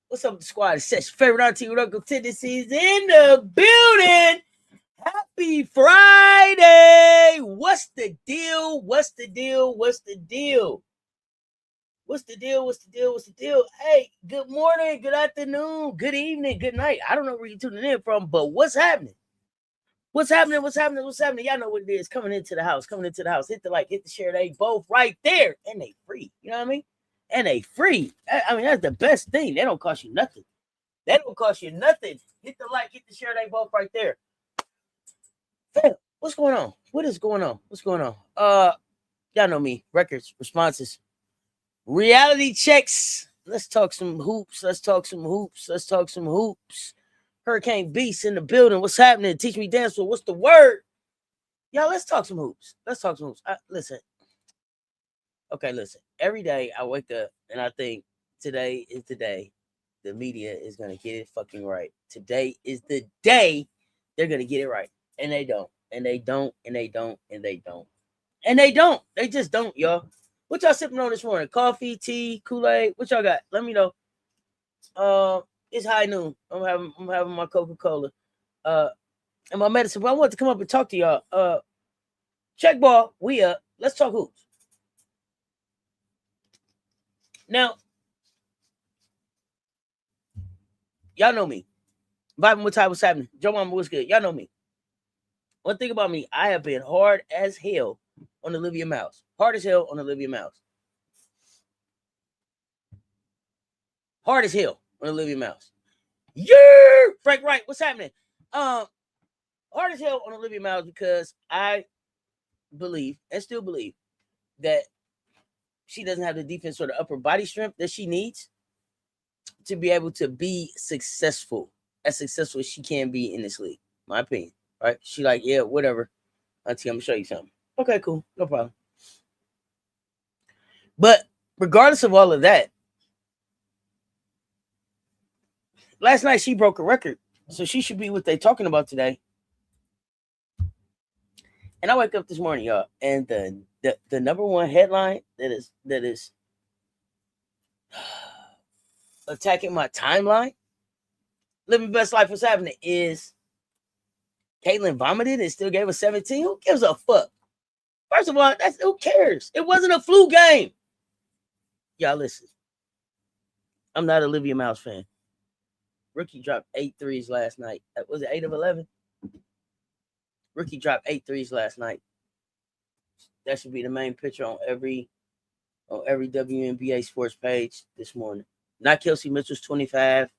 What's up with the squad? It's Cess, favorite auntie with Uncle Tendencies in the building. Happy Friday. What's the deal? What's the deal? What's the deal? What's the deal? What's the deal? What's the deal? Hey, good morning, good afternoon, good evening, good night. I don't know where you're tuning in from, but what's happening? What's happening? What's happening? What's happening? Y'all know what it is. Coming into the house. Coming into the house. Hit the like, hit the share. They both right there. And they free. You know what I mean? And they free. I mean, that's the best thing. They don't cost you nothing. They don't cost you nothing. Hit the like, hit the share. They both right there. Fam, what's going on? What is going on? What's going on? Y'all know me. Records, responses, reality checks. Let's talk some hoops. Let's talk some hoops. Let's talk some hoops. Hurricane Beast in the building. What's happening? Teach me dance. What's the word? Y'all, let's talk some hoops. Let's talk some hoops. Listen. Okay, listen. Every day I wake up and I think today is the day the media is going to get it fucking right. Today is the day they're going to get it right. And they don't. And they don't. And they don't. And they don't. And they don't. They just don't, y'all. What y'all sipping on this morning? Coffee, tea, Kool-Aid? What y'all got? Let me know. It's high noon. I'm having my Coca-Cola. And my medicine. But I want to come up and talk to y'all. Check ball. We up. Let's talk hoops. Now, y'all know me. Vibing with Ty, what's happening? Joe Mama, what's good? Y'all know me. One thing about me, I have been hard as hell on Olivia Miles. Hard as hell on Olivia Miles. Hard as hell on Olivia Miles. Yeah, Frank Wright, what's happening? Hard as hell on Olivia Miles because I believe and still believe that she doesn't have the defense or the upper body strength that she needs to be able to be successful as she can be in this league. My opinion, right? She like, yeah, whatever. Auntie, I'm gonna show you something. Okay, cool, no problem. But regardless of all of that, last night she broke a record, so she should be what they're talking about today. And I wake up this morning, y'all, and the number one headline that is attacking my timeline, living best life, what's happening, is Caitlin vomited and still gave us 17. Who gives a fuck? First of all, who cares? It wasn't a flu game. Y'all listen. I'm not an Olivia Miles fan. Rookie dropped 8 threes last night. Was it 8 of 11? Rookie dropped 8 threes last night. That should be the main picture on every WNBA sports page this morning. Not Kelsey Mitchell's 25.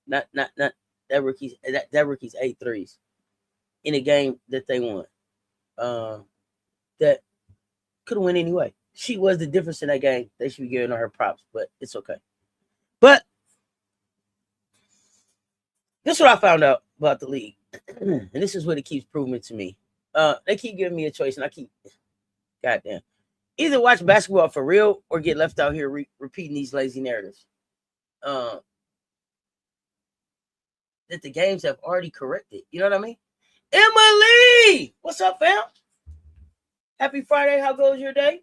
Not that rookie's 8 threes in a game that they won. That could have won anyway. She was the difference in that game. They should be giving her props, but it's okay. But this is what I found out about the league. And this is what it keeps proving to me. They keep giving me a choice, and I keep, goddamn, either watch basketball for real or get left out here repeating these lazy narratives. That the games have already corrected. You know what I mean? Emily! What's up, fam? Happy Friday. How goes your day?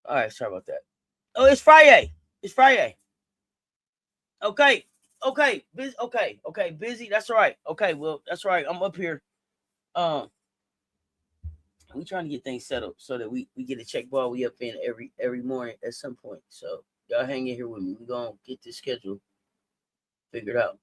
All right, sorry about that. Oh, it's Friday. It's Friday. Okay. Busy. Okay. Busy. That's right. Okay. Well, that's right. I'm up here. We trying to get things settled so that we get a check ball. We up in every morning at some point. So y'all hang in here with me. We gonna get this schedule figured out.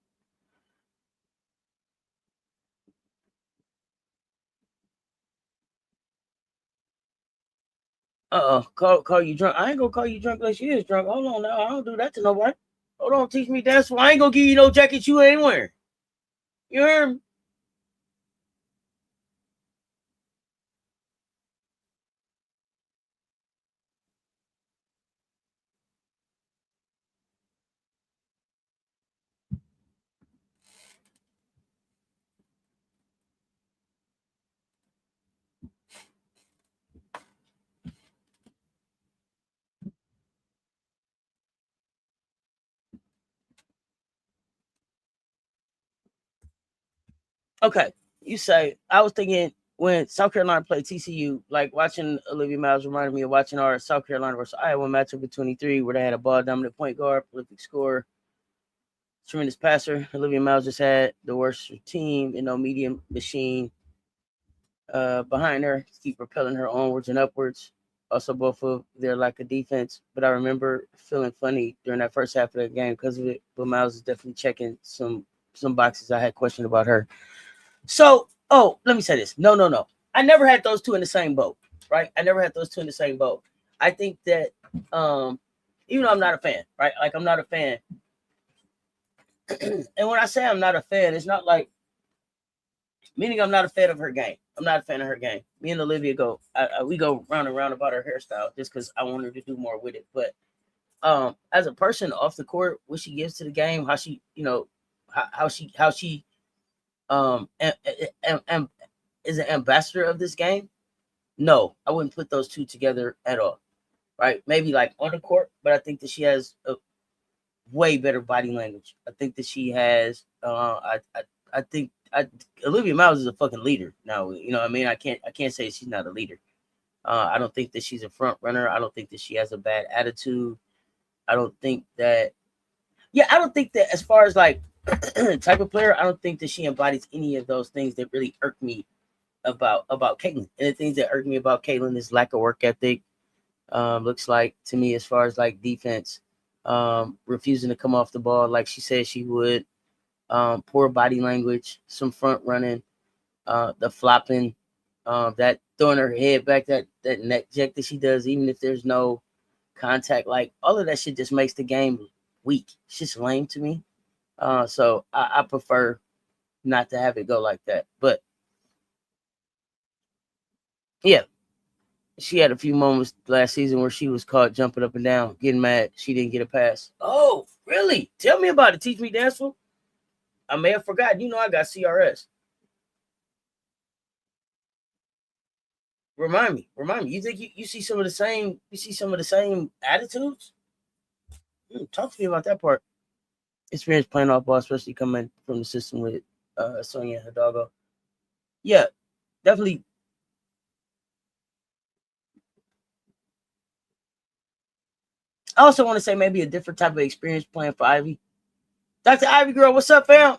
Call you drunk. I ain't gonna call you drunk unless you is drunk. Hold on now. I don't do that to nobody. Hold on, teach me dance. I ain't gonna give you no jacket you ain't wearing. You heard me? Okay, you say I was thinking when South Carolina played TCU, like watching Olivia Miles reminded me of watching our South Carolina versus Iowa matchup of 23, where they had a ball dominant point guard, prolific scorer, tremendous passer. Olivia Miles just had the worst team, medium machine behind her to keep propelling her onwards and upwards. Also, both of their lack of defense. But I remember feeling funny during that first half of the game because of it. But Miles is definitely checking some boxes I had questioned about her. So, let me say this. No. I never had those two in the same boat, right? I never had those two in the same boat. I think that even though I'm not a fan, right? Like, I'm not a fan. And when I say I'm not a fan, it's not like meaning I'm not a fan of her game. I'm not a fan of her game. Me and Olivia we go round and round about her hairstyle just because I want her to do more with it. But as a person off the court, what she gives to the game, how she, how she is an ambassador of this game. No, I wouldn't put those two together at all. Right? Maybe like on the court, but I think that she has a way better body language. I think that she has. I think Olivia Miles is a fucking leader now. You know what I mean? I can't say she's not a leader. I don't think that she's a front runner. I don't think that she has a bad attitude. I don't think that as far as like type of player, I don't think that she embodies any of those things that really irk me about Caitlin. And the things that irk me about Caitlin is lack of work ethic. Looks like to me as far as like defense, refusing to come off the ball like she said she would. Poor body language, some front running, the flopping, that throwing her head back, that neck jack that she does, even if there's no contact, like all of that shit just makes the game weak. It's just lame to me. So I prefer not to have it go like that. But yeah, she had a few moments last season where she was caught jumping up and down, getting mad. She didn't get a pass. Oh, really? Tell me about it. Teach me, Danceful. I may have forgotten. I got CRS. Remind me. You think you see some of the same? You see some of the same attitudes? Talk to me about that part. Experience playing off ball, especially coming from the system with Sonia Hidalgo. Yeah, definitely. I also want to say maybe a different type of experience playing for Ivy. Dr. Ivy girl, what's up, fam?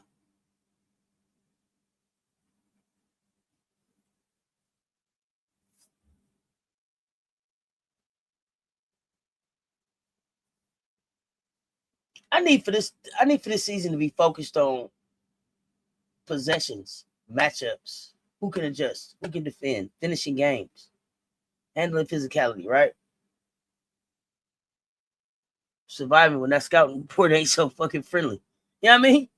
I need for this season to be focused on possessions, matchups, who can adjust, who can defend, finishing games, handling physicality, right? Surviving when that scouting report ain't so fucking friendly. You know what I mean?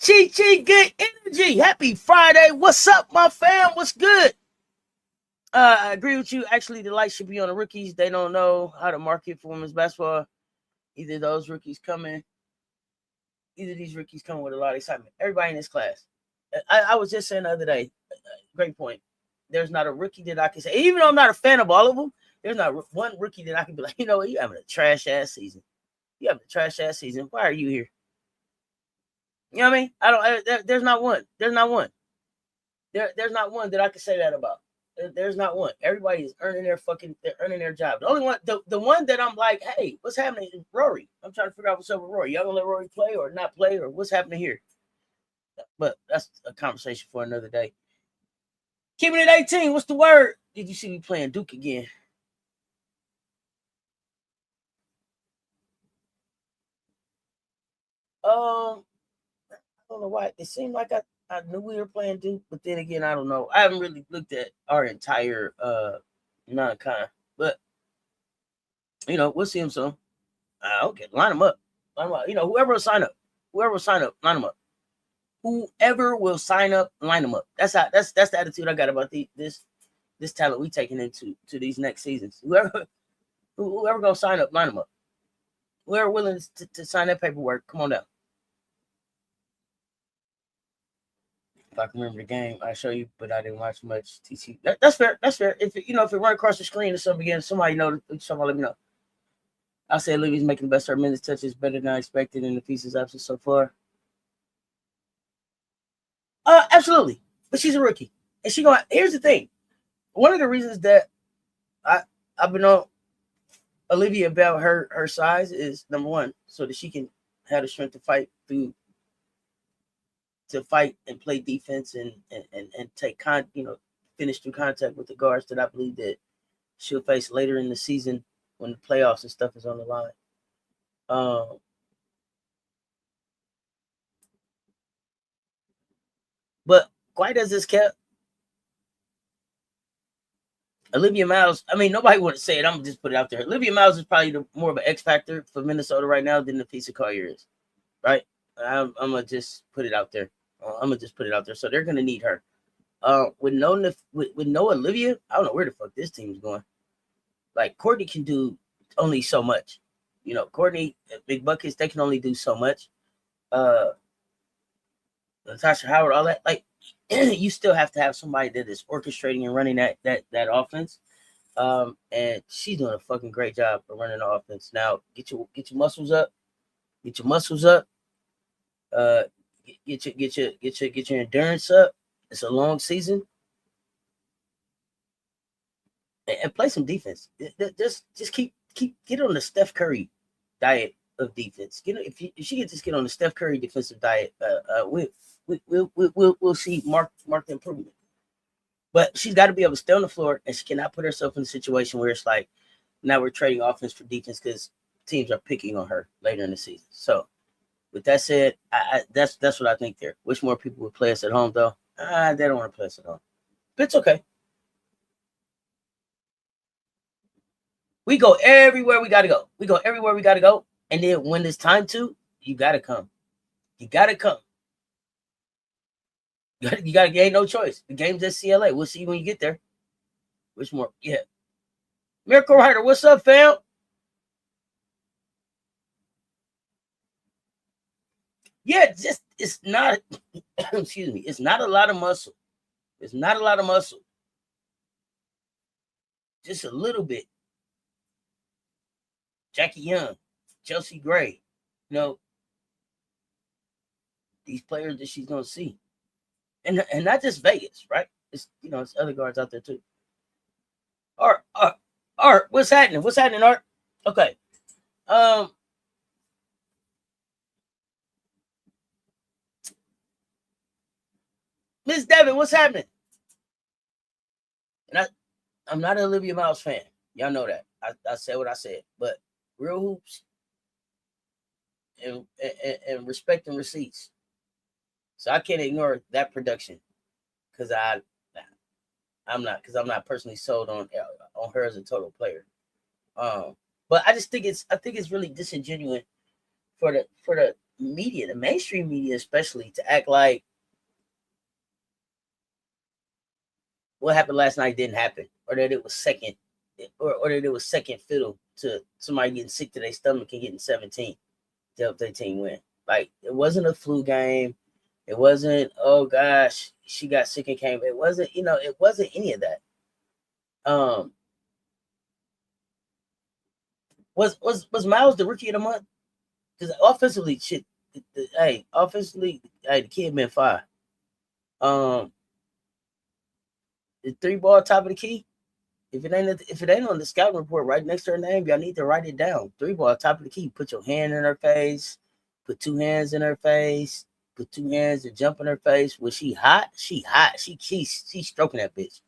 Chi, good energy. Happy Friday. What's up, my fam? What's good? I agree with you. Actually, the light should be on the rookies. They don't know how to market for women's basketball. Either these rookies coming with a lot of excitement. Everybody in this class. I was just saying the other day, great point. There's not a rookie that I can say, even though I'm not a fan of all of them, there's not one rookie that I can be like, you know what, you having a trash ass season. You having a trash ass season. Why are you here? You know what I mean? There's not one. There's not one. There's not one that I can say that about. There's not one. Everybody is earning their job. The only one, the one that I'm like, hey, what's happening is Rory. I'm trying to figure out what's up with Rory. Y'all gonna let Rory play or not play or what's happening here? But that's a conversation for another day. Keeping it 18. What's the word? Did you see me playing Duke again? I don't know why. It seemed like I knew we were playing Duke, but then again, I don't know. I haven't really looked at our entire non-con, but we'll see them soon. Okay, line them up. Whoever will sign up, line them up. Whoever will sign up, line them up. That's the attitude I got about this talent we taking into these next seasons. Whoever gonna sign up, line them up. Whoever willing to sign that paperwork, come on down. If I can remember the game, I show you, but I didn't watch much TC. That's fair. That's fair. If it run across the screen or something again, somebody let me know. I'll say Olivia's making the best of her minutes touches better than I expected in the pieces absent so far. Absolutely. But she's a rookie. And here's the thing. One of the reasons that I've been on Olivia about her size is, number one, so that she can have the strength to fight and play defense and take finish through contact with the guards that I believe that she'll face later in the season when the playoffs and stuff is on the line. But quite as it's kept, Olivia Miles, I mean, nobody would say it. I'm going to just put it out there. Olivia Miles is probably more of an X factor for Minnesota right now than Aneesah Collier is, right? I'm going to just put it out there. So they're going to need her. With no Olivia, I don't know where the fuck this team's going. Like, Courtney can do only so much. Courtney, Big Buckets, they can only do so much. Natasha Howard, all that. Like, you still have to have somebody that is orchestrating and running that offense. And she's doing a fucking great job of running the offense. Now, get your muscles up. Get your muscles up. Get your endurance up. It's a long season. And play some defense. Just keep get on the Steph Curry diet of defense. If she could just get on the Steph Curry defensive diet, we'll see marked improvement. But she's got to be able to stay on the floor, and she cannot put herself in a situation where it's like, now we're trading offense for defense because teams are picking on her later in the season. So, with that said, that's what I think there. Wish more people would play us at home, though. They don't want to play us at home. But it's okay. We go everywhere we got to go. And then when it's time to, you got to come. You got to come. You got to, ain't no choice. The game's at CLA. We'll see you when you get there. Which more? Yeah. Miracle Rider, what's up, fam? Yeah, it's not, excuse me, it's not a lot of muscle. It's not a lot of muscle. Just a little bit. Jackie Young, Chelsea Gray, these players that she's going to see. And not just Vegas, right? It's, it's other guards out there too. Art, what's happening? What's happening, Art? Okay. Miss Devin, what's happening? And I'm not an Olivia Miles fan. Y'all know that. I said what I said. But real hoops and respect and receipts. So I can't ignore that production because I'm not personally sold on her as a total player. But I think it's really disingenuous for the media, the mainstream media especially, to act like what happened last night didn't happen, or that it was second, or that it was second fiddle to somebody getting sick to their stomach and getting 17 to help their team win. Like, it wasn't a flu game. It wasn't, oh gosh, she got sick and came. It wasn't, it wasn't any of that. Was Miles the rookie of the month? Because offensively, the kid been fire. The 3-ball top of the key. If it ain't on the scouting report right next to her name, y'all need to write it down. 3-ball top of the key. Put your hand in her face. Put 2 hands in her face. Put 2 hands and jump in her face. Was she hot? She hot. She's stroking that bitch.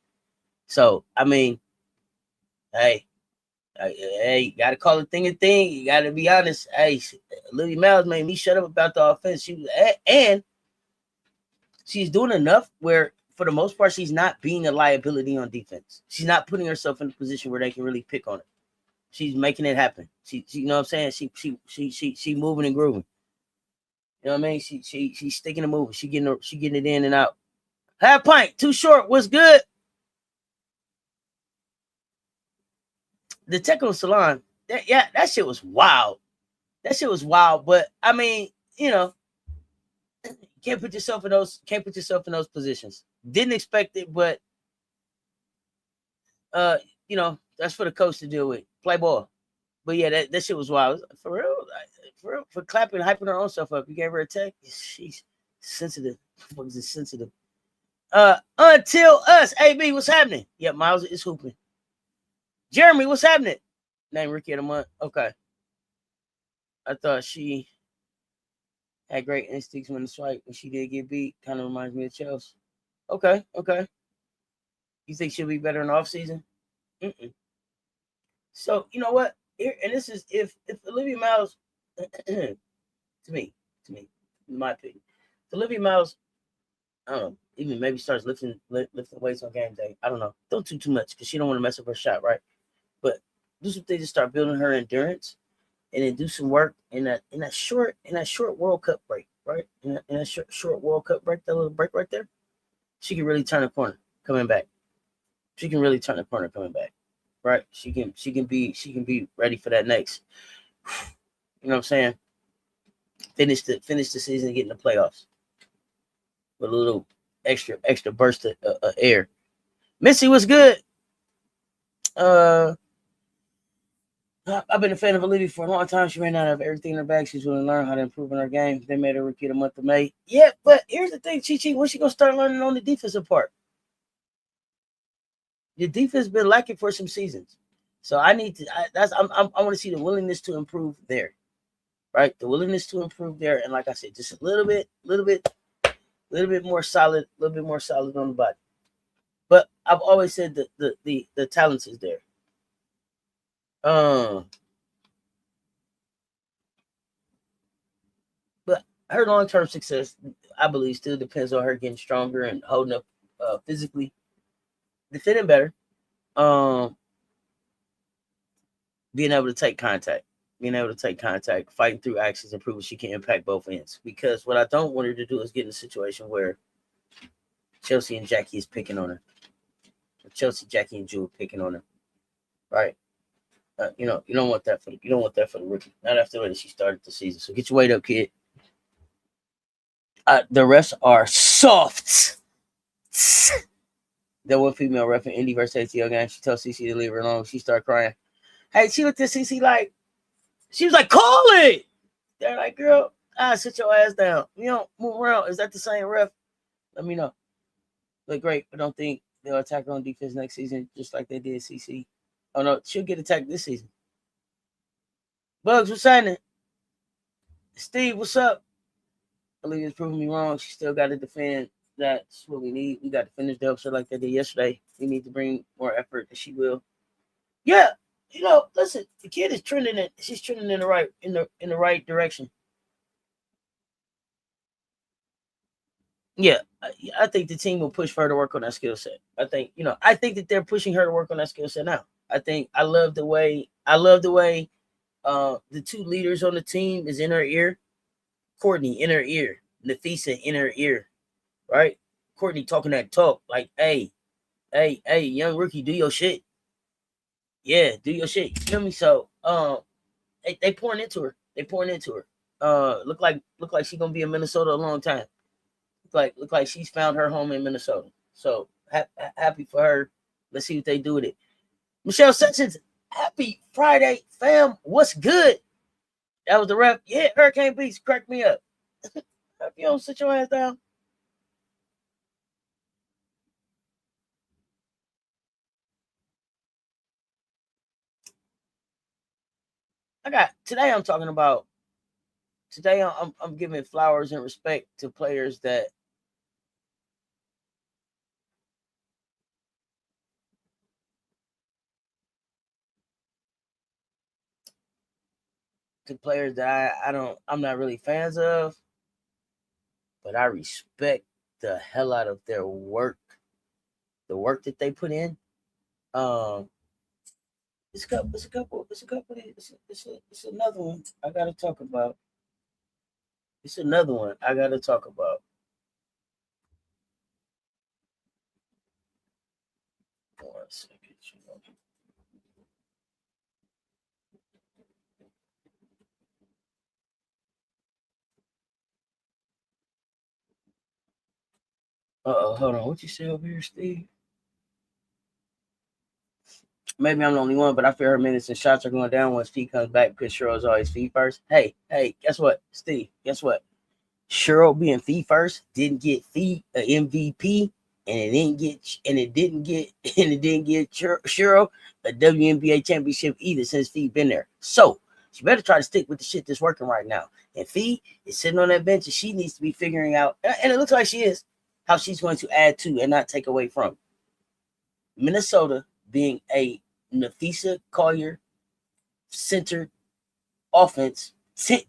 So I mean, hey, you gotta call a thing a thing. You gotta be honest. Hey, Olivia Miles made me shut up about the offense. And she's doing enough where, for the most part, she's not being a liability on defense. She's not putting herself in a position where they can really pick on her. She's making it happen. She you know what I'm saying? She moving and grooving. You know what I mean? She's sticking and moving. She getting it in and out. Half pint, too short. What's good? The technical salon. That shit was wild. But I mean, you can't put yourself in those positions. Didn't expect it, but that's for the coach to deal with. Play ball. But yeah, that shit was wild. For real, for clapping, hyping her own stuff up. You gave her a tech. She's sensitive. What is it, sensitive? Until us. AB, what's happening? Yeah, Miles is hooping. Jeremy, what's happening? Name Rookie of the Month. Okay. I thought she had great instincts when the swipe when she did get beat. Kind of reminds me of Chelsea. Okay. You think she'll be better in the offseason? Mm-mm. So, you know what? Here, and this is if Olivia Miles, to me, in my opinion, if Olivia Miles, I don't know, even maybe starts lifting weights on game day. I don't know. Don't do too much because she don't want to mess up her shot, right? But do some things to start building her endurance, and then do some work in that short World Cup break, right? In that short World Cup break, that little break right there, she can really turn a corner coming back. She can really turn a corner coming back, right? She can be ready for that next. You know what I'm saying? Finish the season, get in the playoffs with a little extra burst of air. Missy, what's good? I've been a fan of Olivia for a long time. She ran out of everything in her bag. She's willing to learn how to improve in her game. They made her Rookie of the Month of May. Yeah, but here's the thing, Chi. When she gonna start learning on the defensive part? The defense has been lacking for some seasons, so I need to. I want to see the willingness to improve there, right? The willingness to improve there, and like I said, just a little bit more solid, on the body. But I've always said that the talent is there. But her long-term success, I believe, still depends on her getting stronger and holding up physically, defending better, being able to take contact, fighting through actions, and proving she can impact both ends. Because what I don't want her to do is get in a situation where Chelsea and Jackie is picking on her. Or Chelsea, Jackie, and Jewel picking on her. Right? You don't want that for the rookie. Not after the way that she started the season. So get your weight up, kid. The refs are soft. That one female ref in Indy versus ATL game, she told CC to leave her alone. She started crying. Hey, she looked at CC like, she was like, call it. They're like, girl, sit your ass down. You don't move around. Is that the same ref? Let me know. Look great, but don't think they'll attack her on defense next season, just like they did CC. Oh no, she'll get attacked this season. Bugs, what's happening? Steve, what's up? Olivia's proving me wrong. She still got to defend. That's what we need. We got to finish the episode like they did yesterday. We need to bring more effort, and she will. Yeah, listen, the kid is trending it. She's trending in the right direction. Yeah, I think the team will push for her to work on that skill set. I think that they're pushing her to work on that skill set now. I love the way the two leaders on the team is in her ear. Courtney in her ear, Nafisa in her ear, right? Courtney talking that talk like, hey, young rookie, do your shit. Yeah, do your shit. You feel me? So, they pouring into her. Look like she's gonna be in Minnesota a long time. Look like she's found her home in Minnesota. So happy for her. Let's see what they do with it. Michelle Sessions, happy Friday, fam. What's good? That was the ref. Yeah, Hurricane Beats cracked me up. If you don't sit your ass down. Today I'm giving flowers and respect to players that I'm not really fans of, but I respect the hell out of their work, the work that they put in. It's another one I gotta talk about. One second. Hold on. What you say over here, Steve? maybe I'm the only one, but I feel her minutes and shots are going down once Feet comes back because Cheryl's always feet first. Hey, guess what, Steve? Guess what? Cheryl being feet first didn't get Feet an MVP, and it didn't get Cheryl a WNBA championship either since Feet been there. So she better try to stick with the shit that's working right now. And Feet is sitting on that bench, and she needs to be figuring out, and it looks like she is, how she's going to add to and not take away from. Minnesota being a Nafisa Collier centered offense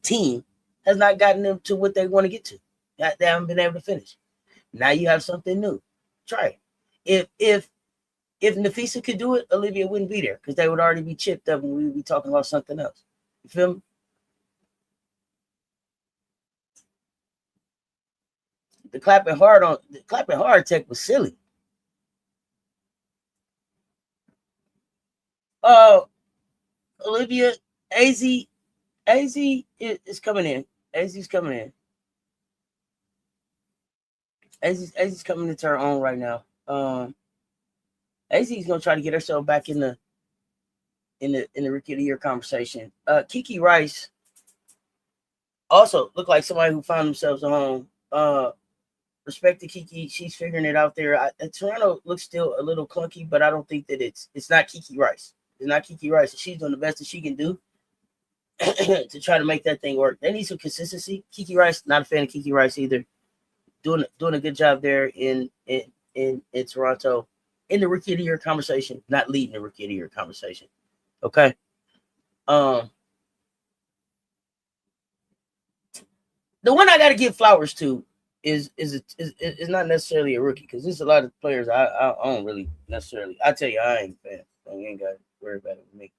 team has not gotten them to what they want to get to. They haven't been able to finish. Now you have something new. Try it. If Nafisa could do it, Olivia wouldn't be there because they would already be chipped up and we would be talking about something else. You feel me? The clapping hard tech was silly. Olivia, AZ is coming in. AZ's coming in. AZ's coming into her own right now. AZ's gonna try to get herself back in the Rookie of the Year conversation. Kiki Rice also looked like somebody who found themselves at home. Respect to Kiki, she's figuring it out there. Toronto looks still a little clunky, but I don't think that it's not Kiki Rice. It's not Kiki Rice. She's doing the best that she can do to try to make that thing work. They need some consistency. Kiki Rice, not a fan of Kiki Rice either. Doing a good job there in Toronto in the Rookie of the Year conversation, not leading the Rookie of the Year conversation. Okay. The one I got to give flowers to is not necessarily a rookie because there's a lot of players I don't really necessarily. I tell you, I ain't a fan. So you ain't got to worry about it with me.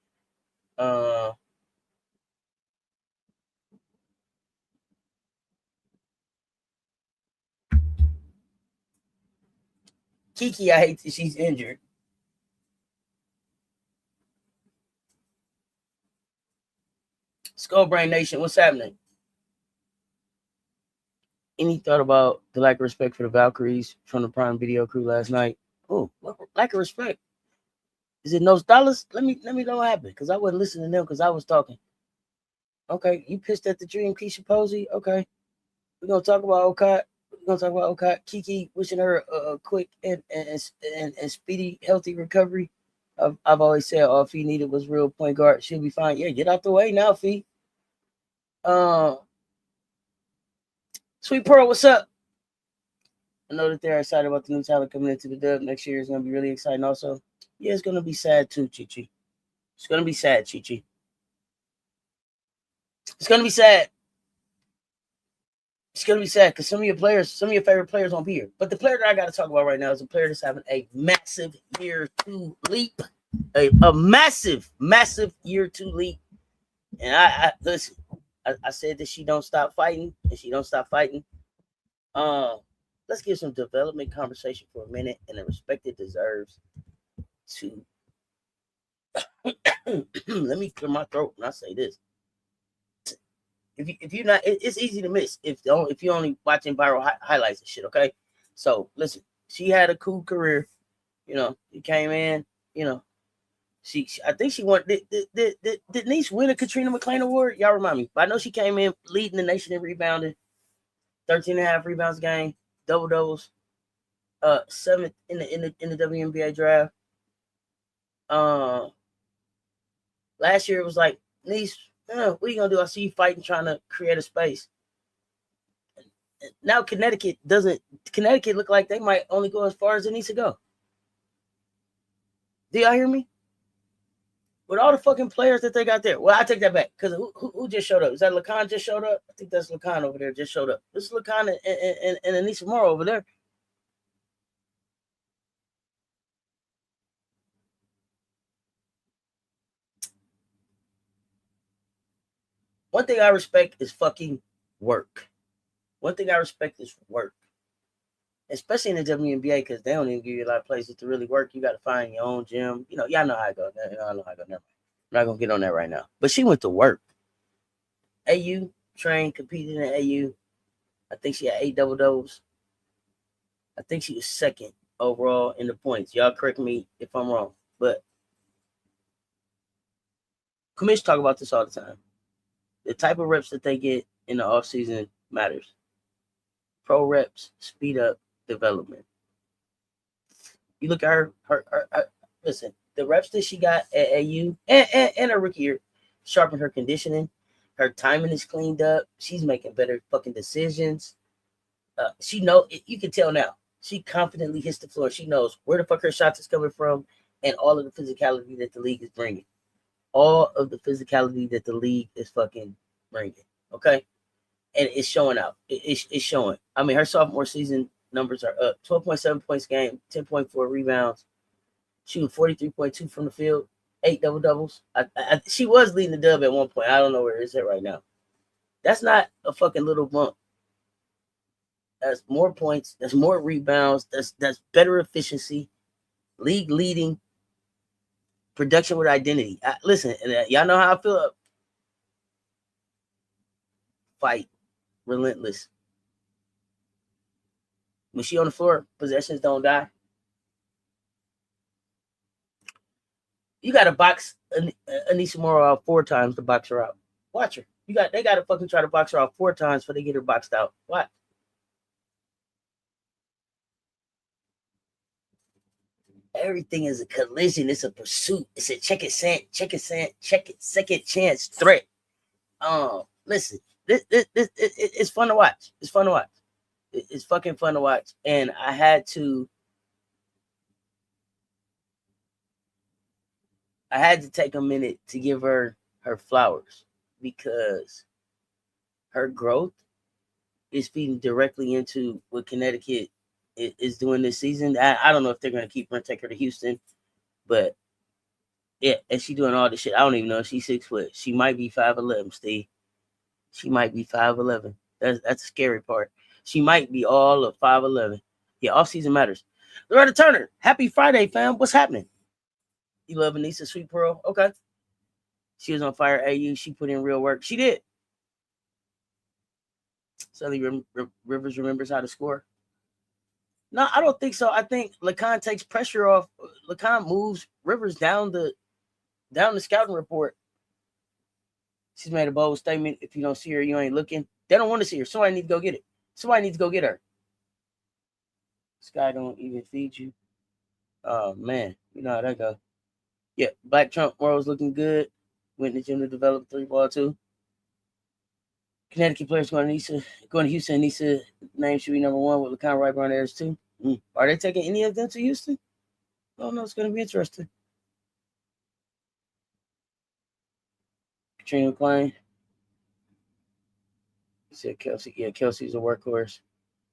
Kiki, I hate that she's injured. Skullbrain Nation, what's happening? Any thought about the lack of respect for the Valkyries from the Prime Video crew last night? Oh, lack of respect. Is it those dollars? Let me know what happened because I wasn't listening to them because I was talking. Okay, you pissed at the dream, Keisha Posey. Okay, we're gonna talk about Okai. Kiki, wishing her a quick and speedy, healthy recovery. I've always said all Fee needed was real point guard. She'll be fine. Yeah, get out the way now, Fee. Sweet Pearl, what's up? I know that they're excited about the new talent coming into the dub next year. Is going to be really exciting also. Yeah, it's going to be sad too, Chi-Chi. It's going to be sad, Chi-Chi. It's going to be sad. It's going to be sad because some of your favorite players won't be here. But the player that I got to talk about right now is a player that's having a massive year 2 leap. A massive year 2 leap. And I listen, I said that she don't stop fighting, and she don't stop fighting. Let's give some development conversation for a minute, and the respect it deserves to. Let me clear my throat when I say this. If you're not, it's easy to miss if you're only watching viral highlights and shit. Okay, so listen, she had a cool career. You know, she came in. You know, I think she won. Did Niece win a Katrina McClain Award? Y'all remind me. But I know she came in leading the nation in rebounding, 13.5 rebounds a game, double doubles, 7th in the WNBA draft. Last year it was like, Niece, what are you gonna do? I see you fighting, trying to create a space. Now Connecticut look like they might only go as far as it needs to go. Do y'all hear me? With all the fucking players that they got there. Well, I take that back because who just showed up? Is that Lacan just showed up? I think that's Lacan over there just showed up. This is Lacan and Aneesah Morrow over there. One thing I respect is fucking work. One thing I respect is work. Especially in the WNBA because they don't even give you a lot of places to really work. You got to find your own gym. You know, y'all know how I go. I know how I go. Never mind. I'm not going to get on that right now. But she went to work. AU, trained, competed in AU. I think she had 8 double-doubles. I think she was 2nd overall in the points. Y'all correct me if I'm wrong. But Commish talk about this all the time. The type of reps that they get in the offseason matters. Pro reps speed up development. You look at her listen, the reps that she got at AU and her rookie year sharpened her conditioning. Her timing is cleaned up. She's making better fucking decisions. You can tell now. She confidently hits the floor. She knows where the fuck her shots is coming from and all of the physicality that the league is bringing. All of the physicality that the league is fucking bringing. Okay? And it's showing out. It's showing. I mean, her sophomore season numbers are up. 12.7 points a game, 10.4 rebounds, shooting 43.2 from the field, 8 double-doubles. She was leading the dub at one point. I don't know where it's at right now. That's not a fucking little bump. That's more points. That's more rebounds. That's better efficiency, league leading, production with identity. Listen, y'all know how I feel. Fight, relentless. When she on the floor, possessions don't die. You got to box Aneesah Morrow out 4 times to box her out. Watch her. They got to fucking try to box her out 4 times before they get her boxed out. Watch. Everything is a collision. It's a pursuit. It's a second chance threat. Listen, it's fun to watch. It's fun to watch. It's fucking fun to watch. And I had to take a minute to give her flowers because her growth is feeding directly into what Connecticut is doing this season. I don't know if they're going to keep her and take her to Houston, but yeah, and she doing all this shit. I don't even know if she's 6 foot. She might be 5'11", Steve. She might be 5'11". That's the scary part. She might be all of 5'11". Yeah, off-season matters. Loretta Turner, happy Friday, fam. What's happening? You love Aneesah Sweet Pearl? Okay. She was on fire AU. She put in real work. She did. Suddenly Rivers remembers how to score. No, I don't think so. I think Lacan takes pressure off. Lacan moves Rivers down the scouting report. She's made a bold statement. If you don't see her, you ain't looking. They don't want to see her. Somebody needs to go get it. Somebody needs to go get her. Sky don't even feed you. Oh, man. You know how that go. Yeah, Black Trump World's looking good. Went to the gym to develop 3-ball too. Connecticut players going to Houston. Aneesah name should be number 1 with LeCon right around there too. Are they taking any of them to Houston? I don't know. It's going to be interesting. Katrina McClain. You said Kelsey. Yeah, Kelsey's a workhorse.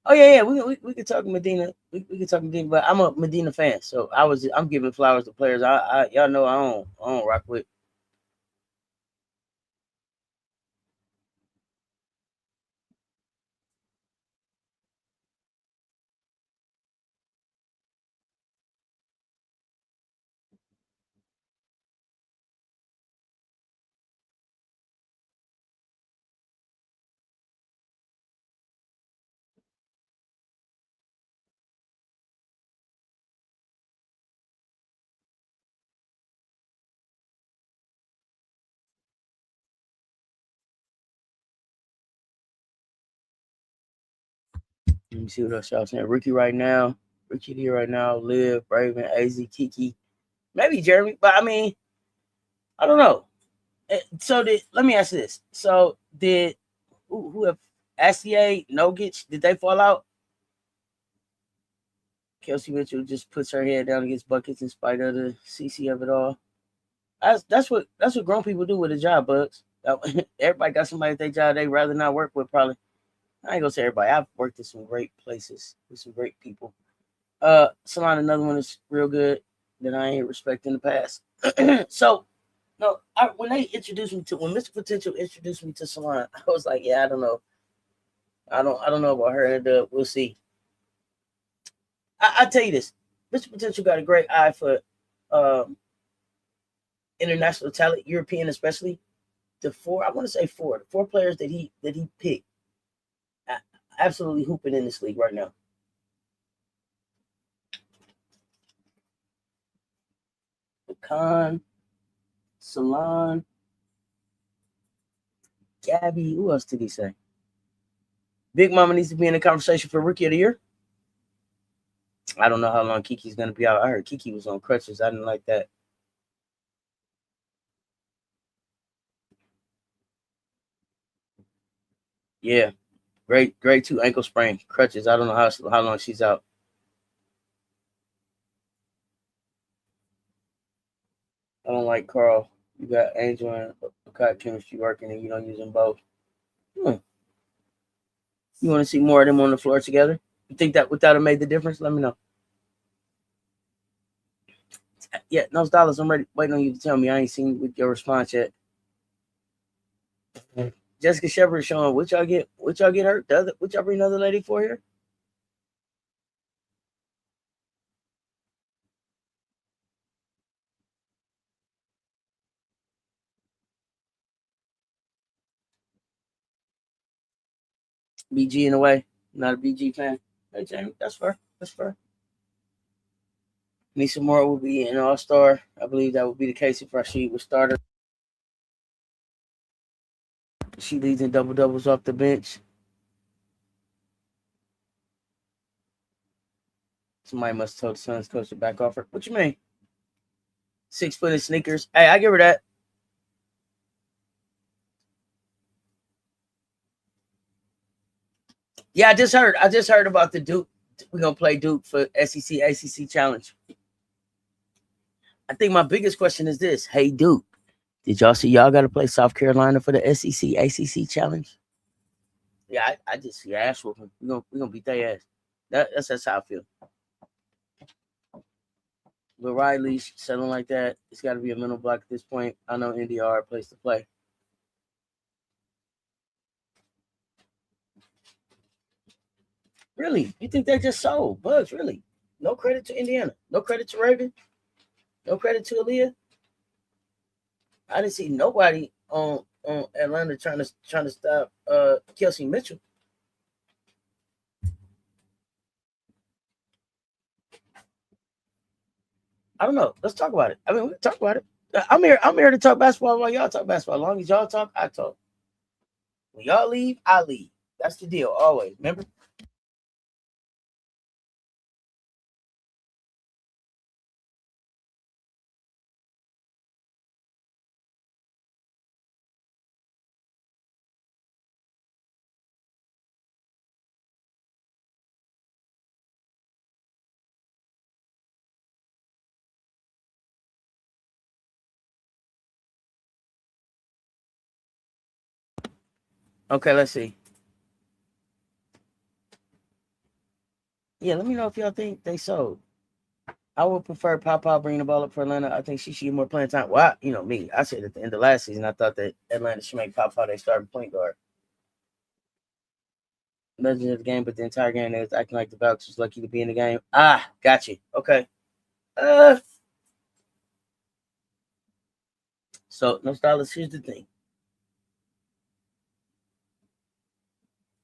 Oh yeah. We could talk Medina. We could talk Medina, but I'm a Medina fan, so I'm giving flowers to players. Y'all know I don't rock with. Let me see what else y'all saying. Ricky right now, Liv, Raven, AZ, Kiki, maybe Jeremy, but I mean, I don't know. So let me ask this. So did who have SCA, Nogic, did they fall out? Kelsey Mitchell just puts her head down against buckets in spite of the CC of it all. That's what grown people do with a job, Bugs. Everybody got somebody at their job they rather not work with, probably. I ain't gonna say everybody. I've worked in some great places with some great people. Salon, another one is real good that I ain't respect in the past. So, no, when Mr. Potential introduced me to Salon, I was like, yeah, I don't know. I don't know about her, and we'll see. I tell you this, Mr. Potential got a great eye for international talent, European especially. The four players that he picked, absolutely hooping in this league right now. Khan, Salon, Gabby. Who else did he say? Big Mama needs to be in the conversation for Rookie of the Year. I don't know how long Kiki's going to be out. I heard Kiki was on crutches. I didn't like that. Yeah. Grade 2 ankle sprain. Crutches. I don't know how long she's out. I don't like Carl. You got Angel and Cut chemistry working and you don't use them both. You want to see more of them on the floor together? You think that would have made the difference? Let me know. Yeah, those dollars. I'm ready. Waiting on you to tell me. I ain't seen with your response yet. Jessica Shepard showing what y'all get hurt. What y'all bring another lady for here? BG in a way. Not a BG fan. Hey, Jamie, that's fair. Aneesah Morrow will be an all-star. I believe that would be the case if Rashid was starter. She leads in double-doubles off the bench. Somebody must have told the Suns coach to back off her. What you mean? 6-footed sneakers. Hey, I give her that. Yeah, I just heard about the Duke. We're gonna play Duke for SEC ACC challenge. I think my biggest question is this: hey, Duke, did y'all see y'all got to play South Carolina for the SEC ACC challenge? Yeah, I just see ass whooping. We're gonna beat their ass. That's how I feel. But Riley selling like that, it's got to be a mental block at this point. I know NDR place to play. Really? You think they just sold? Bugs, really? No credit to Indiana. No credit to Raven. No credit to Aaliyah. I didn't see nobody on Atlanta trying to stop Kelsey Mitchell. I don't know. Let's talk about it. I mean, we can talk about it. I'm here to talk basketball while y'all talk basketball. As long as y'all talk, I talk. When y'all leave, I leave. That's the deal. Always. Remember? Okay, let's see. Yeah, let me know if y'all think they sold. I would prefer Papa bringing the ball up for Atlanta. I think she should get more playing time. Well, me. I said at the end of last season, I thought that Atlanta should make Papa their starting point guard. Legend of the game, but the entire game they was acting like the Bucks was lucky to be in the game. Ah, got you. Okay. So no stylist. Here's the thing.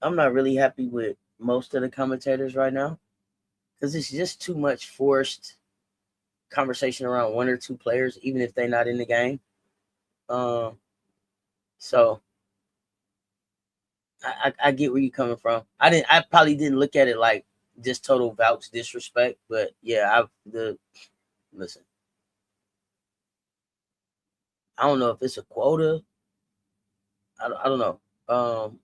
I'm not really happy with most of the commentators right now because it's just too much forced conversation around one or two players, even if they're not in the game. So I get where you're coming from. I probably didn't look at it like just total vouch disrespect, but yeah, listen. I don't know if it's a quota. I don't know.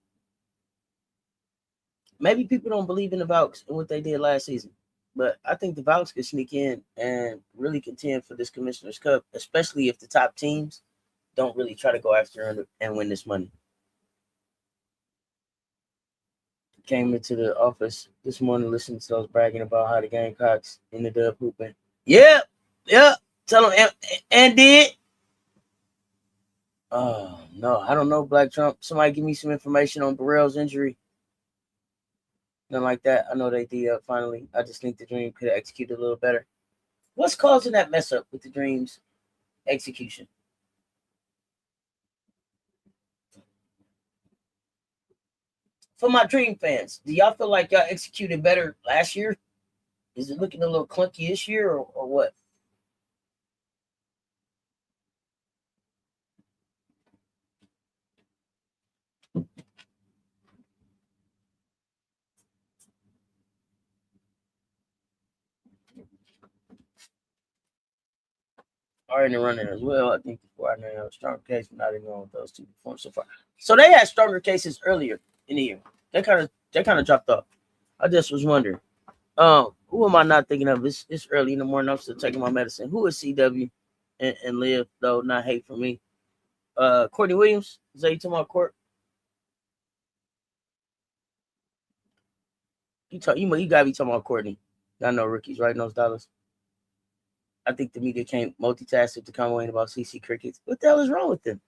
Maybe people don't believe in the Valks and what they did last season. But I think the Valks could sneak in and really contend for this Commissioner's Cup, especially if the top teams don't really try to go after and win this money. Came into the office this morning listening to those bragging about how the Gamecocks ended up hooping. Yep. Tell them and did. Oh, no. I don't know, Black Trump. Somebody give me some information on Burrell's injury. Nothing like that. I know they did finally. I just think the Dream could have executed a little better. What's causing that mess up with the Dream's execution? For my Dream fans, do y'all feel like y'all executed better last year? Is it looking a little clunky this year or what? are in the running as well. I think before I know stronger case, but not even on with those two performance so far. So they had stronger cases earlier in the year. They kind of dropped off. I just was wondering. Who am I not thinking of? It's early in the morning. I'm still taking my medicine. Who is CW and Liv though? Not hate for me. Courtney Williams. Is that you talking about Court? You gotta be talking about Courtney. I know rookies writing those dollars. I think the media can't multitask with the comment about CC Crickets. What the hell is wrong with them?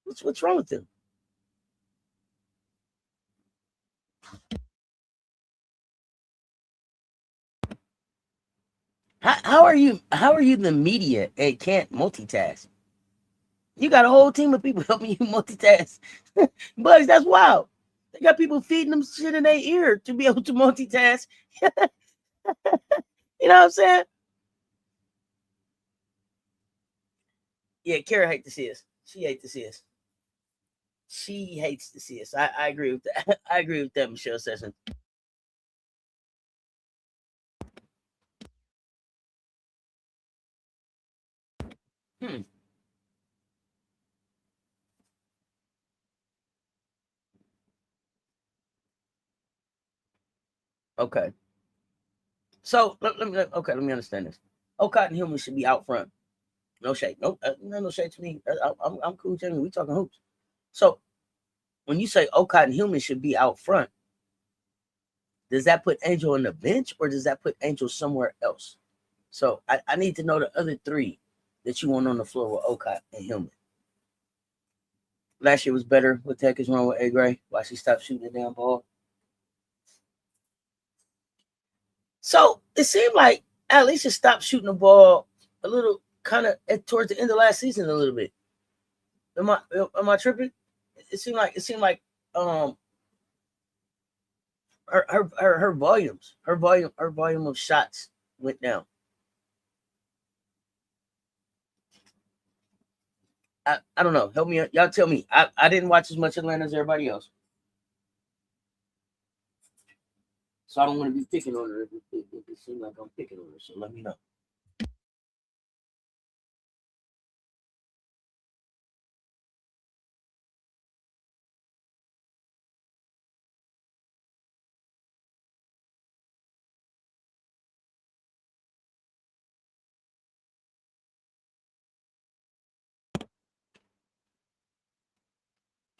What's wrong with them? How are you the media and can't multitask? You got a whole team of people helping you multitask. Bugs, that's wild. They got people feeding them shit in their ear to be able to multitask. You know what I'm saying? Yeah, Kara hates to see us. She hates to see us. She hates to see us. I agree with that. I agree with that, Michelle Sessions. Okay. So let me understand this. Ocott and Hillman should be out front. No shade. No shade to me. I'm cool, Jamie. We talking hoops. So when you say Ocott and Hillman should be out front, does that put Angel on the bench or does that put Angel somewhere else? So I need to know the other three that you want on the floor with Ocott and Hillman. Last year was better. What the heck is wrong with A. Gray? Why she stopped shooting the damn ball? So it seemed like Aneesah stopped shooting the ball a little kind of towards the end of last season a little bit. Am I tripping? It seemed like her volume of shots went down. I don't know. Help me. Y'all tell me. I didn't watch as much Atlanta as everybody else. So I don't want to be picking on her if it seems like I'm picking on her. So let me know.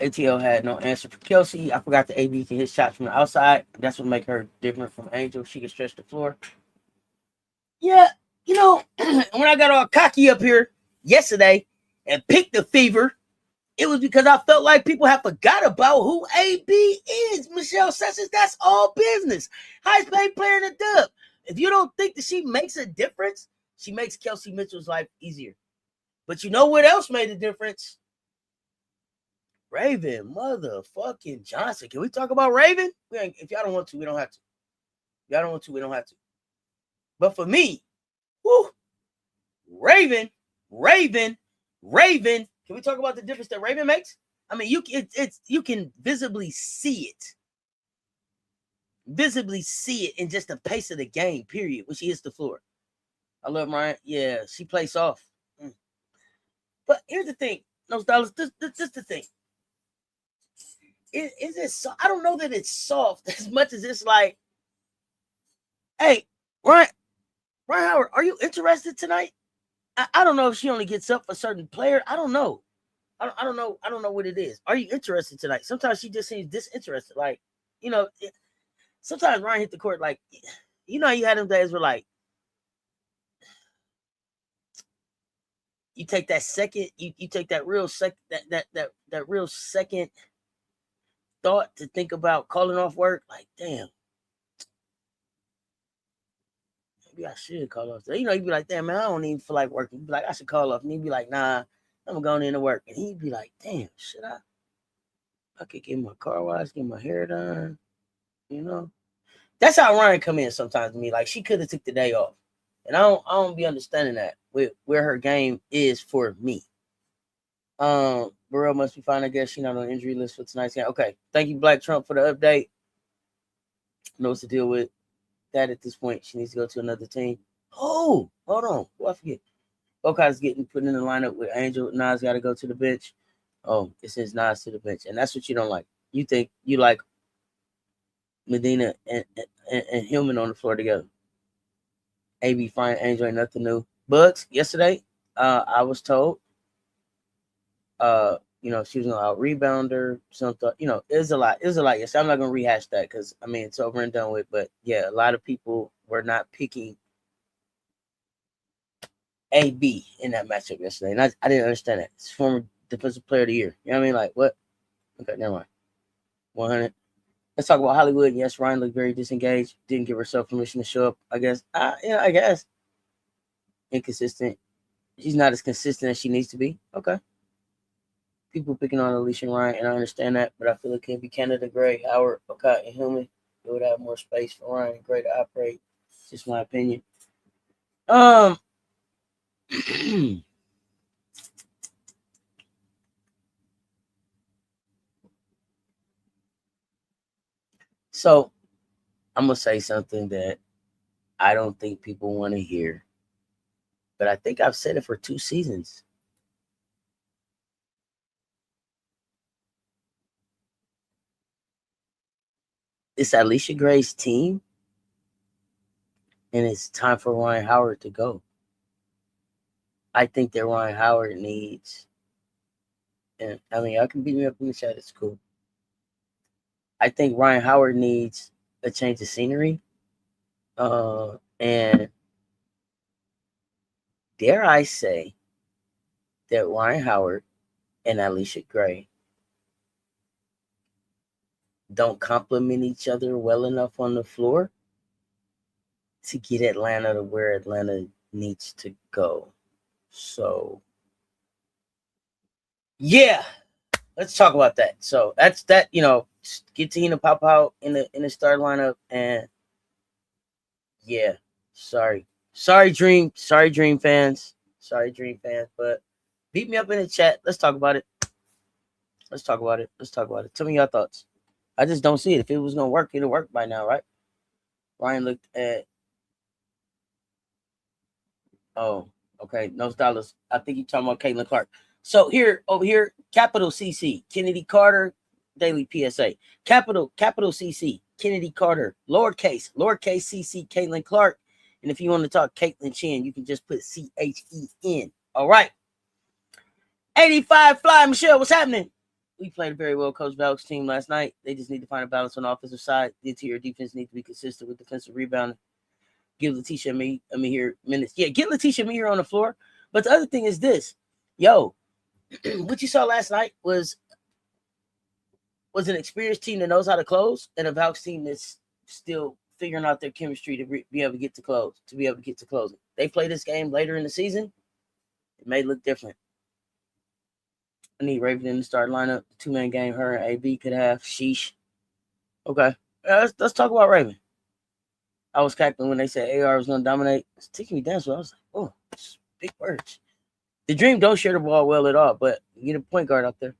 ATL had no answer for Kelsey. I forgot the AB can hit shots from the outside. That's what make her different from Angel. She can stretch the floor. Yeah, when I got all cocky up here yesterday and picked the fever, it was because I felt like people have forgot about who AB is. Michelle Sessions, that's all business. Highest paid player in the dub. If you don't think that she makes a difference, she makes Kelsey Mitchell's life easier. But you know what else made a difference? Raven motherfucking Johnson. Can we talk about Raven? If y'all don't want to, we don't have to. If y'all don't want to, we don't have to. But for me, whoo, Raven. Can we talk about the difference that Raven makes? I mean, you can visibly see it. Visibly see it in just the pace of the game, period, when she hits the floor. I love Ryan. Yeah, she plays soft. But here's the thing. Those dollars, this the thing. Is it so? I don't know that it's soft as much as it's like, hey, Ryan Howard, are you interested tonight? I don't know if she only gets up for certain player. I don't know. I don't know. I don't know what it is. Are you interested tonight? Sometimes she just seems disinterested. Like, sometimes Ryan hit the court like, you had them days where like, you take that second, you take that real that real second thought to think about calling off work. Like, damn, maybe I should call off. You'd be like, damn, man, I don't even feel like working. You'd be like, I should call off. And he'd be like, nah, I'm going into work. And he'd be like, damn, should I? I could get my car washed, get my hair done. That's how Ryan come in sometimes to me. Like, she could have took the day off. And I don't be understanding that with where her game is for me. Burrell must be fine. I guess she's not on the injury list for tonight's game. Okay. Thank you, Black Trump, for the update. Knows to deal with that at this point. She needs to go to another team. Oh, hold on. I forget. Bocot's getting put in the lineup with Angel. Nas got to go to the bench. Oh, it says Nas to the bench. And that's what you don't like. You think you like Medina and Hillman on the floor together. AB fine, Angel ain't nothing new. Bugs, yesterday, I was told, she was going to out rebound her. Something, it was a lot. It was a lot. Yes, I'm not going to rehash that because, it's over and done with. But, yeah, a lot of people were not picking AB in that matchup yesterday. And I didn't understand that. It's former defensive player of the year. You know what I mean? Like, what? Okay, never mind. 100. Let's talk about Hollywood. Yes, Ryan looked very disengaged. Didn't give herself permission to show up, I guess. I guess. Inconsistent. She's not as consistent as she needs to be. Okay. People picking on Alicia and Ryan, and I understand that, but I feel it could be Canada, Gray, Howard, Bocott, and Hillman. It would have more space for Ryan and Gray to operate. It's just my opinion. So, I'm going to say something that I don't think people want to hear, but I think I've said it for 2 seasons. It's Alicia Gray's team, and it's time for Ryan Howard to go. I think that Ryan Howard needs, and y'all can beat me up in the chat, it's cool. I think Ryan Howard needs a change of scenery. And dare I say that Ryan Howard and Alicia Gray don't complement each other well enough on the floor to get Atlanta to where Atlanta needs to go. So, yeah, let's talk about that. So that's that. Get Tina pop out in the start lineup, and yeah, sorry, Dream fans, but beat me up in the chat. Let's talk about it. Tell me your thoughts. I just don't see it. If it was gonna work, it'll work by now, right? Ryan looked at. Oh, okay. No dollars. I think you're talking about Caitlin Clark. So over here, capital CC, Kennedy Carter, Daily PSA. Capital CC, Kennedy Carter, lowercase CC, Caitlin Clark. And if you want to talk Caitlin Chin, you can just put CHEN. All right. 85 Fly, Michelle, what's happening? We played very well, Coach Valk's team last night. They just need to find a balance on the offensive side. The interior defense needs to be consistent with defensive rebounding. Give Letitia and me here minutes. Yeah, get Letitia and me here on the floor. But the other thing is this. Yo, what you saw last night was an experienced team that knows how to close and a Valk's team that's still figuring out their chemistry to be able to get to closing. They play this game later in the season. It may look different. I need Raven in the start lineup. The 2-man game her and AB could have. Sheesh. Okay. Let's talk about Raven. I was cackling when they said AR was going to dominate. It's taking me down, so I was like, oh, big words. The Dream don't share the ball well at all, but you get a point guard out there.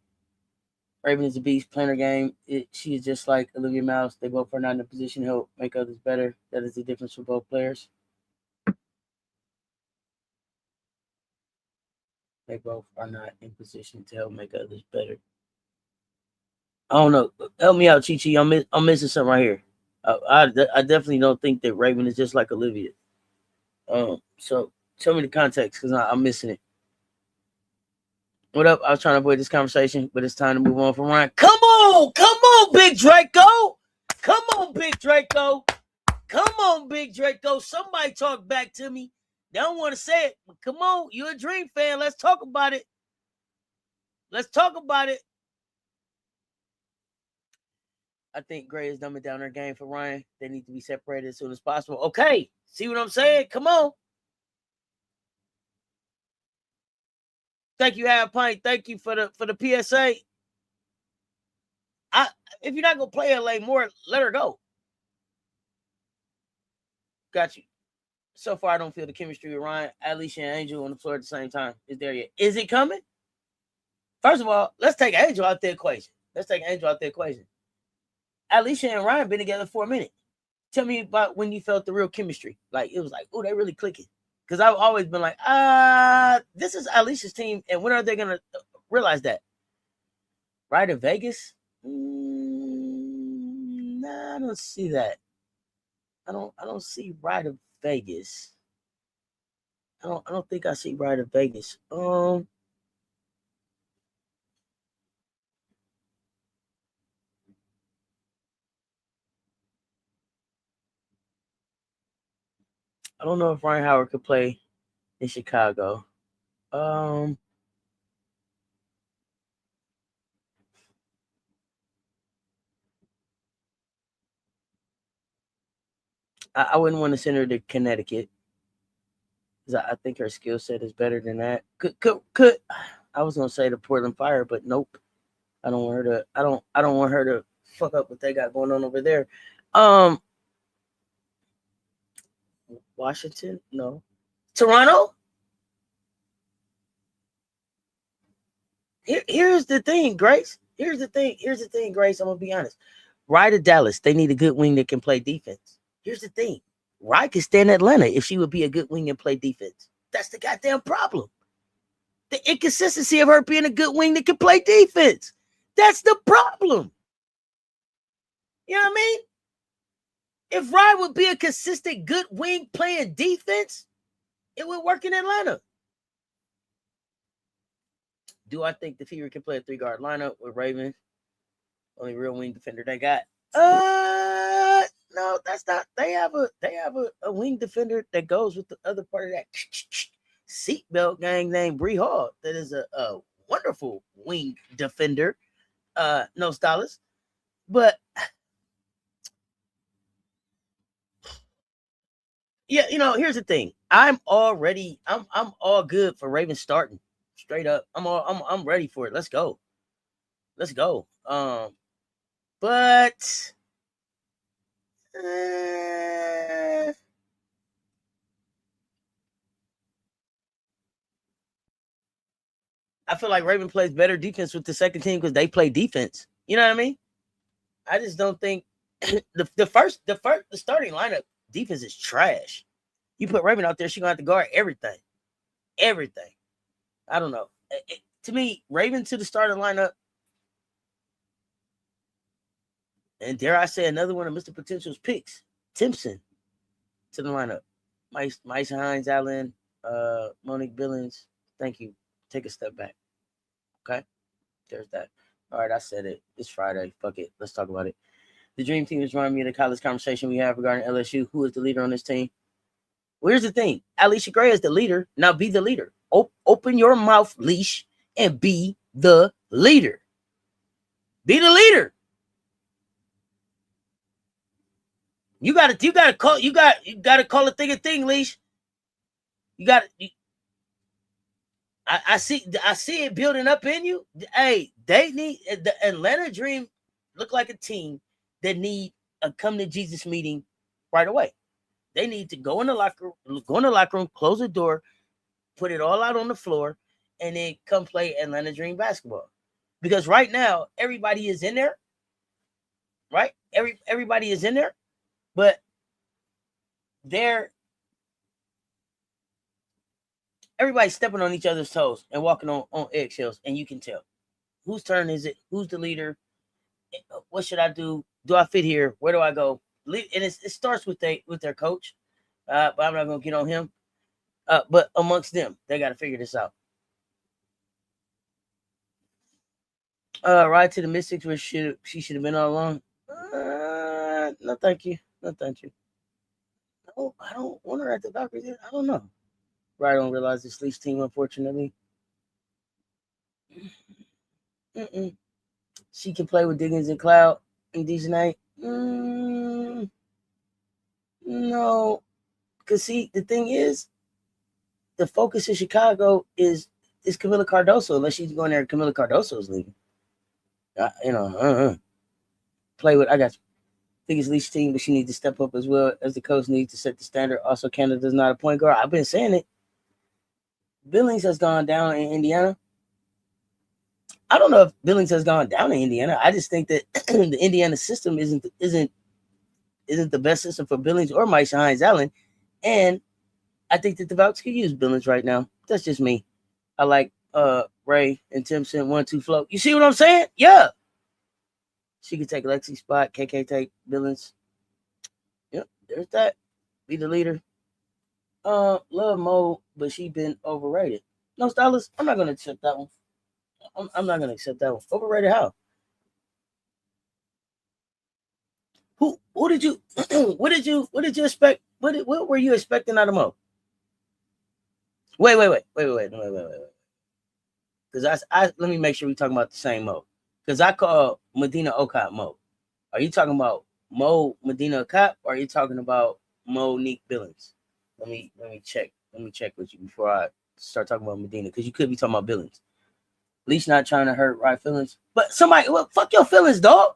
Raven is a beast, playing her game. She is just like Olivia Miles. They both are not in a position to help make others better. That is the difference for both players. They both are not in position to help make others better. I don't know. Help me out, Chi-Chi. I'm missing something right here. I definitely don't think that Raven is just like Olivia. So tell me the context because I'm missing it. What up? I was trying to avoid this conversation, but it's time to move on from Ryan. Come on, Big Draco. Come on, Big Draco. Somebody talk back to me. They don't want to say it, but come on. You're a Dream fan. Let's talk about it. I think Gray is dumbing down her game for Ryan. They need to be separated as soon as possible. Okay. See what I'm saying? Come on. Thank you, Half Pint. Thank you for the PSA. If you're not going to play LA more, let her go. Got you. So far, I don't feel the chemistry with Ryan, Alicia, and Angel on the floor at the same time. Is there yet? Is it coming? First of all, let's take Angel out the equation. Alicia and Ryan been together for a minute. Tell me about when you felt the real chemistry. Like, it was like, oh, they really clicking. Because I've always been like, this is Alicia's team, and when are they gonna realize that? Right in Vegas? Nah, I don't see that. I don't see Ride of Vegas. I don't think I see Ride of Vegas. I don't know if Ryan Howard could play in Chicago. I wouldn't want to send her to Connecticut. I think her skill set is better than that. Could I was gonna say the Portland Fire, but nope. I don't want her to. I don't want her to fuck up what they got going on over there. Washington, no. Toronto. Here's the thing, Grace. Here's the thing, Grace. I'm gonna be honest. Rye to Dallas, they need a good wing that can play defense. Here's the thing. Rye could stay in Atlanta if she would be a good wing and play defense. That's the goddamn problem. The inconsistency of her being a good wing that can play defense. That's the problem. You know what I mean? If Rye would be a consistent good wing playing defense, it would work in Atlanta. Do I think the Fever can play a 3-guard lineup with Raven? Only real wing defender they got. No, that's not. They have a wing defender that goes with the other part of that seatbelt gang named Bree Hall. That is a wonderful wing defender. No stylist. But yeah, here's the thing. I'm all good for Raven starting. Straight up. I'm ready for it. Let's go. But I feel like Raven plays better defense with the second team because they play defense. You know what I mean? I just don't think the starting lineup defense is trash. You put Raven out there, she's gonna have to guard everything. I don't know. To me, Raven to the starting lineup, and dare I say another one of Mr. Potential's picks, Timpson to the lineup. Mice Hines, Allen, Monique Billings. Thank you. Take a step back. Okay? There's that. All right, I said it. It's Friday. Fuck it. Let's talk about it. The Dream Team is reminding me of the college conversation we have regarding LSU. Who is the leader on this team? Well, here's the thing. Alicia Gray is the leader. Now be the leader. Open your mouth, leash, and be the leader. Be the leader. You gotta call a thing a thing, leash. I see it building up in you. Hey, they need the Atlanta Dream look like a team that need a come to Jesus meeting right away. They need to go in the locker room, close the door, put it all out on the floor, and then come play Atlanta Dream basketball. Because right now, everybody is in there. Right? Everybody is in there, but everybody's stepping on each other's toes and walking on eggshells, and you can tell. Whose turn is it? Who's the leader? What should I do? Do I fit here? Where do I go? And it starts with their coach, but I'm not going to get on him. But amongst them, they got to figure this out. Ride to the Mystics, where she should have been all along. No, thank you. No, I don't want her at the Valkyries. I don't know. Ride don't realize this Leafs team, unfortunately. She can play with Diggins and Cloud and DJ Knight. No. Because, see, the thing is, the focus in Chicago is Camila Cardoso, unless she's going there. Camila Cardoso's leaving. Play with, I got you. I think it's Leafs team, but she needs to step up as well as the coach needs to set the standard. Also, Canada's not a point guard. I've been saying it. Billings has gone down in Indiana. I don't know if Billings has gone down in Indiana. I just think that the Indiana system isn't the best system for Billings or Mike Hines Allen. And I think that the Valks could use Billings right now. That's just me. I like Ray and Timpson 1-2 flow. You see what I'm saying? Yeah. She could take Lexi's spot. KK take Billings. Yep, there's that. Be the leader. Love Mo, but she been overrated. No, Stylist, I'm not gonna accept that one. I'm not gonna accept that one. Overrated how? Who did you what did you expect? What were you expecting out of Mo? Wait. Because I let me make sure we talking about the same Mo. Because I call Medina Okap Mo. Are you talking about Mo Medina Okap, or are you talking about Mo Neek Billings? Let me check. Let me check with you before I start talking about Medina, because you could be talking about Billings. Least not trying to hurt right feelings. But somebody, well, fuck your feelings, dog.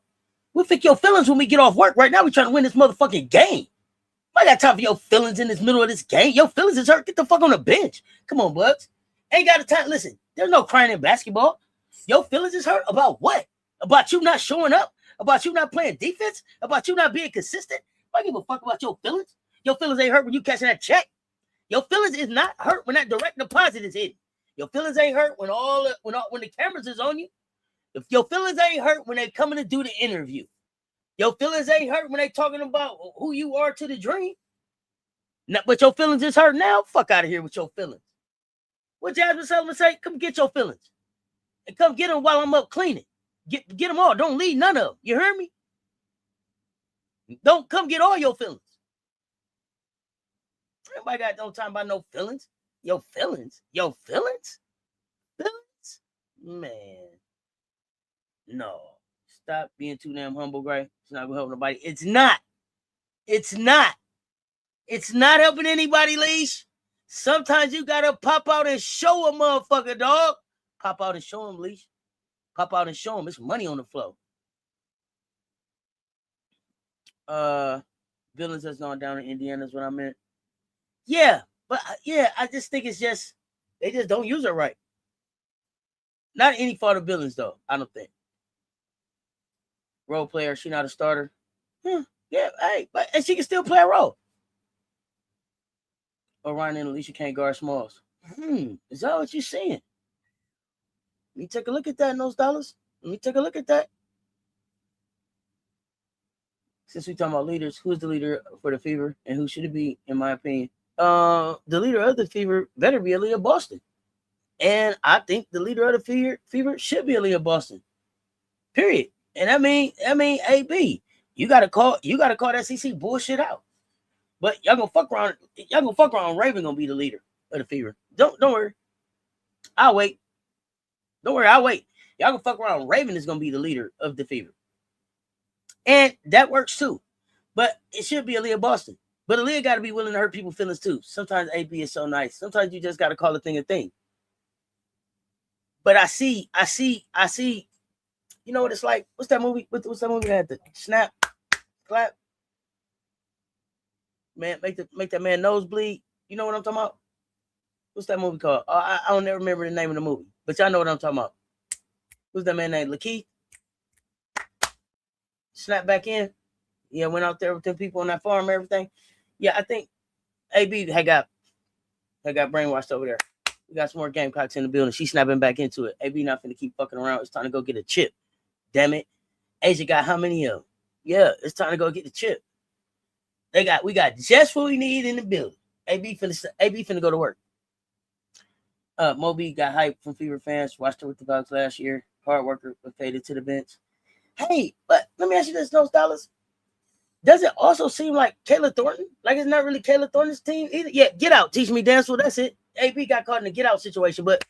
We'll fix your feelings when we get off work. Right now, we trying to win this motherfucking game. I got time for your feelings in this middle of this game. Your feelings is hurt. Get the fuck on the bench. Come on, Bucks. Ain't got the time. Listen, there's no crying in basketball. Your feelings is hurt about what? About you not showing up? About you not playing defense? About you not being consistent? I give a fuck about your feelings. Your feelings ain't hurt when you catching that check. Your feelings is not hurt when that direct deposit is hidden. Your feelings ain't hurt when the cameras is on you. If your feelings ain't hurt when they coming to do the interview. Your feelings ain't hurt when they talking about who you are to the dream. Now, but your feelings is hurt now. Fuck out of here with your feelings. What Jasmine Sullivan say? Come get your feelings. And come get them while I'm up cleaning. Get them all. Don't leave none of them. You heard me? Don't come get all your feelings. Everybody got no time about no feelings. Your feelings? Your feelings? Feelings? Man. No. Stop being too damn humble, Gray. It's not gonna help nobody. It's not. It's not. It's not helping anybody, Leash. Sometimes you gotta pop out and show a motherfucker, dog. Pop out and show him, Leash. Pop out and show him. It's money on the flow. Villains has gone down in Indiana is what I meant. Yeah, but I just think it's just they just don't use it right. Not any fault of Billings, though, I don't think. Role player, she not a starter. Yeah, hey, but and she can still play a role. Orion and Alicia can't guard Smalls. Is that what you're saying? Let me take a look at that, Nose Dollars. Let me take a look at that. Since we talking about leaders, who's the leader for the Fever and who should it be, in my opinion? The leader of the Fever better be Aaliyah Boston. And I think the leader of the Fever should be Aaliyah Boston. Period. And I mean, AB, you gotta call that SEC bullshit out. But y'all gonna fuck around. Raven gonna be the leader of the Fever. Don't worry. I'll wait. Don't worry, I'll wait. Y'all gonna fuck around. Raven is gonna be the leader of the Fever. And that works too. But it should be Aaliyah Boston. But Aaliyah gotta be willing to hurt people's feelings too. Sometimes AB is so nice. Sometimes you just gotta call a thing a thing. But I see. You know what it's like? What's that movie? What's that movie that had the snap, clap? Man, make that man nosebleed. You know what I'm talking about? What's that movie called? I don't never remember the name of the movie, but y'all know what I'm talking about. Who's that man named Lakeith? Snap back in. Yeah, went out there with them people on that farm and everything. Yeah, I think AB had got brainwashed over there. We got some more Gamecocks in the building. She's snapping back into it. AB not finna keep fucking around. It's time to go get a chip. Damn it. Asia got how many of them? Yeah, it's time to go get the chip. We got just what we need in the building. AB finna go to work. Moby got hype from Fever fans. Watched her with the Bucks last year. Hard worker, but faded to the bench. Hey, but let me ask you this, Nose Dollars. Does it also seem like Kayla Thornton? Like it's not really Kayla Thornton's team either? Yeah, get out. Teach me dance. Well, that's it. AB got caught in a get out situation, but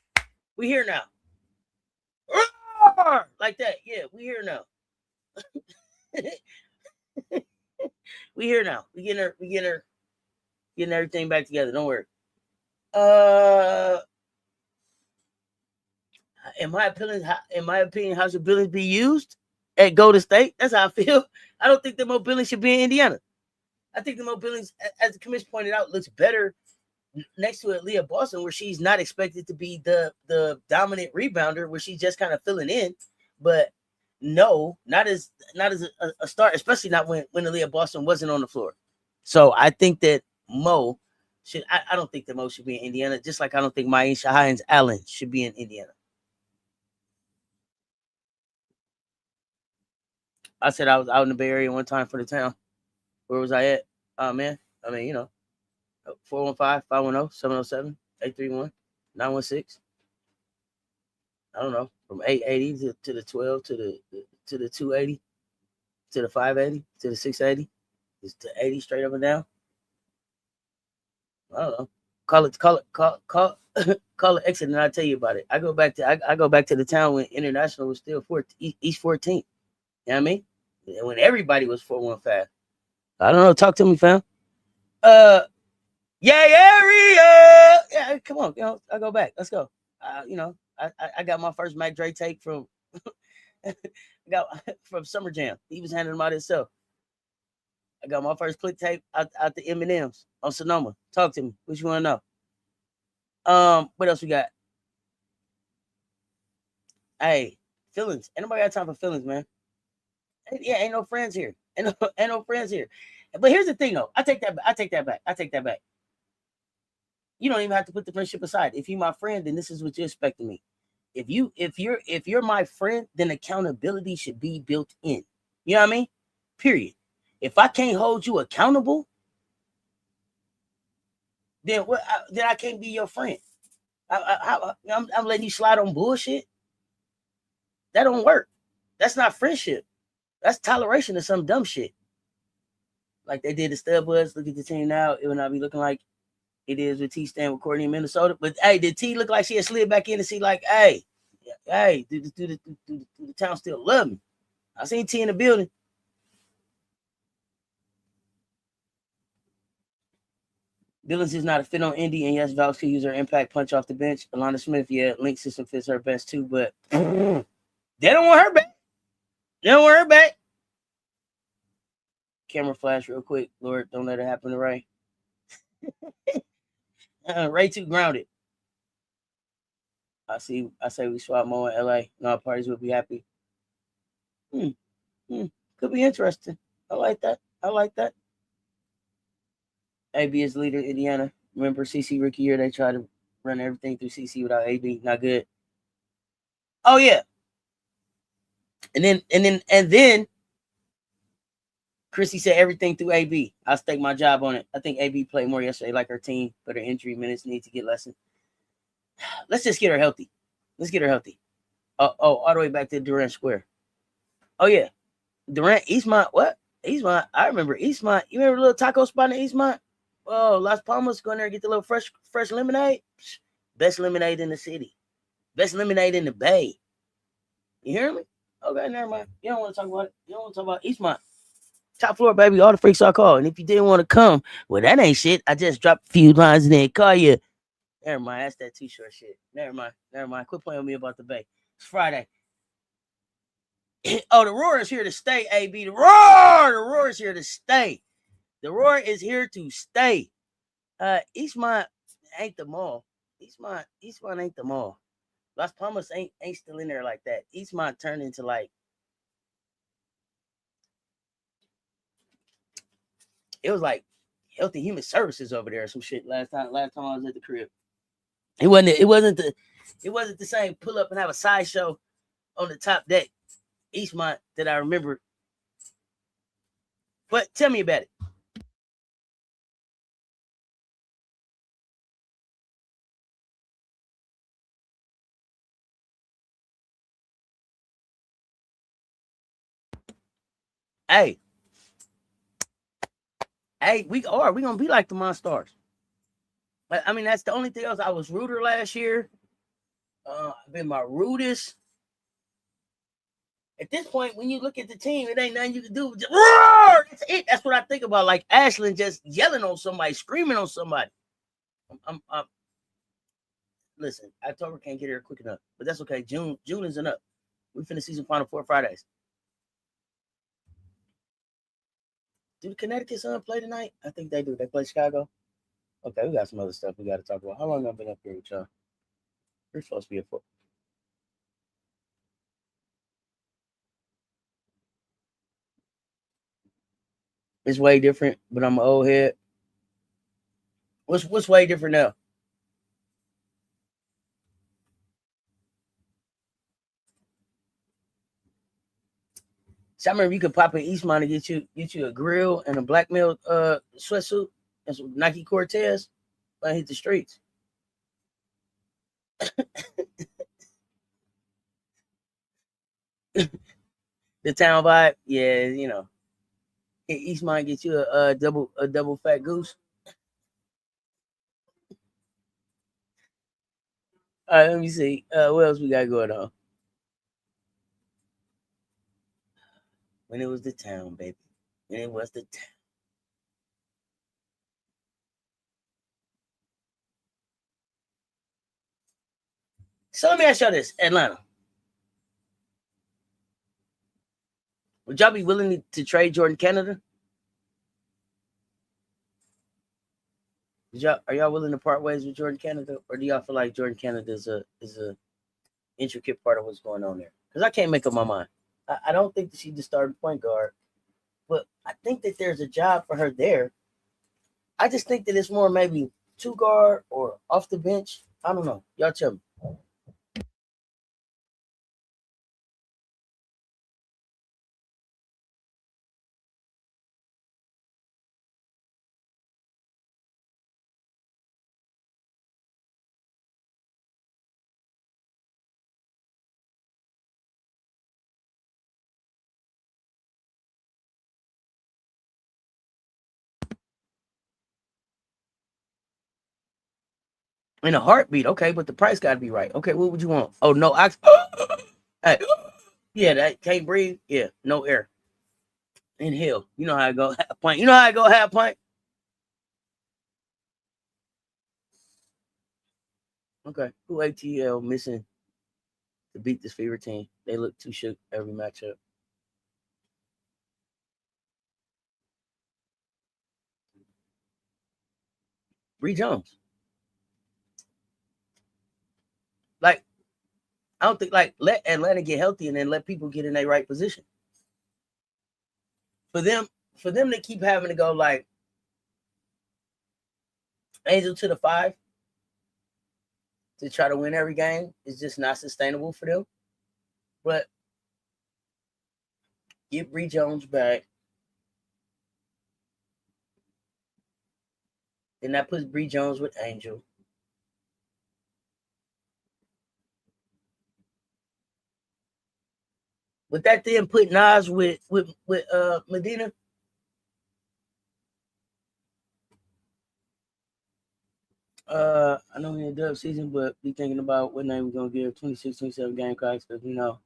we here now. Like that. Yeah, we here now. We here now. We getting everything back together. Don't worry. In my opinion, how should Billings be used at Golden State? That's how I feel. I don't think that Mo Billings should be in Indiana. I think the Mo Billings, as the commission pointed out, looks better next to Aaliyah Boston, where she's not expected to be the dominant rebounder, where she's just kind of filling in. But no, not as a start, especially not when Aaliyah Boston wasn't on the floor. So I think that Mo I don't think the most should be in Indiana, just like I don't think Maisha Hines Allen should be in Indiana. I said I was out in the Bay Area one time for the town. Where was I at? Oh, man. I mean, 415-510-707-831-916. I don't know. From 880 to the 12 to the 280 to the 580 to the 680. Just to 80 straight up and down. I don't know. Call it exit, and I'll tell you about it. I go back to the town when International was still East 14th. You know what I mean? When everybody was 415. I don't know. Talk to me, fam. Yeah, area. Yeah, come on. I go back. Let's go. I got my first Mac Dre take from from Summer Jam. He was handing them out himself. I got my first click tape out the M&M's on Sonoma. Talk to me. What you want to know? What else we got? Hey, feelings. Ain't nobody got time for feelings, man. Ain't no friends here. Ain't no friends here. But here's the thing, though. I take that back. You don't even have to put the friendship aside. If you're my friend, then this is what you're expecting me. If you're my friend, then accountability should be built in. You know what I mean? Period. If I can't hold you accountable, then I can't be your friend. I'm letting you slide on bullshit. That don't work. That's not friendship. That's toleration of some dumb shit. Like they did the Studbuds. Look at the team now. It will not be looking like it is with T stand with Courtney in Minnesota. But hey, did T look like she had slid back in and see like, hey, do the town still love me? I seen T in the building. Billings is not a fit on Indy, and yes, Vals could use her impact punch off the bench. Alana Smith, yeah, link system fits her best too, but they don't want her back. Camera flash real quick. Lord, don't let it happen to Ray. Ray too grounded. I say we swap Mo in LA. No, parties will be happy. Could be interesting. I like that. AB is leader in Indiana. Remember CC rookie year, they tried to run everything through CC without AB. Not good. Oh yeah. And then Chrissy said everything through AB. I'll stake my job on it. I think AB played more yesterday like her team, but her injury minutes need to get lessened. Let's just get her healthy. Oh, all the way back to Durant Square. Oh yeah. Durant, Eastmont, what? Eastmont. I remember Eastmont. You remember the little taco spot in Eastmont? Oh, Las Palmas, go in there and get the little fresh lemonade. Best lemonade in the city. Best lemonade in the Bay. You hear me? Okay, never mind. You don't want to talk about it. You don't want to talk about Eastmont. Top floor, baby. All the freaks I call. And if you didn't want to come, well, that ain't shit. I just dropped a few lines and then call you. Never mind. That's that too short shit. Never mind. Quit playing with me about the Bay. It's Friday. Oh, the Roar is here to stay, AB. The Roar is here to stay. The Roar is here to stay. Eastmont ain't the mall. Eastmont ain't the mall. Las Palmas ain't still in there like that. Eastmont turned into like it was like Healthy Human Services over there or some shit last time I was at the crib. It wasn't the same pull up and have a sideshow on the top deck Eastmont that I remember. But tell me about it. Hey, we gonna be like the Monstars. I mean, that's the only thing else. I was ruder last year. I've been my rudest. At this point, when you look at the team, it ain't nothing you can do. Just roar! That's it. That's what I think about. Like Ashlyn just yelling on somebody, screaming on somebody. Listen, October can't get here quick enough, but that's okay. June is enough. We finish season final 4 Fridays. Do the Connecticut Sun play tonight? I think they do. They play Chicago. Okay, we got some other stuff we got to talk about. How long have I been up here with y'all? We're supposed to be at 4. It's way different, but I'm an old head. What's way different now? So I remember you could pop in Eastmont and get you a grill and a blackmail sweatsuit and some Nike Cortez and hit the streets. The town vibe, yeah, you know. Eastmont get you a double fat goose. All right, let me see. What else we got going on? When it was the town, baby. When it was the town. So let me ask y'all this, Atlanta. Would y'all be willing to trade Jordan Canada? Are y'all willing to part ways with Jordan Canada, or do y'all feel like Jordan Canada is a intricate part of what's going on there? Because I can't make up my mind. I don't think that she's the starting point guard, but I think that there's a job for her there. I just think that it's more maybe two guard or off the bench. I don't know. Y'all tell me. In a heartbeat, okay, but the price got to be right. Okay, what would you want? Oh no, hey, yeah, that can't breathe. Yeah, no air. Inhale. You know how I go. Half pint. You know how I go. Half pint. Okay. Who ATL missing to beat this favorite team? They look too shook every matchup. Bree Jones. Like, I don't think let Atlanta get healthy and then let people get in their right position. For them to keep having to go like Angel to the 5 to try to win every game is just not sustainable for them. But get Bree Jones back. Then that puts Bree Jones with Angel. But that then put Nas with Medina. I know we in the dub season, but be thinking about what name we're gonna give 26, 27 Gamecocks because you know,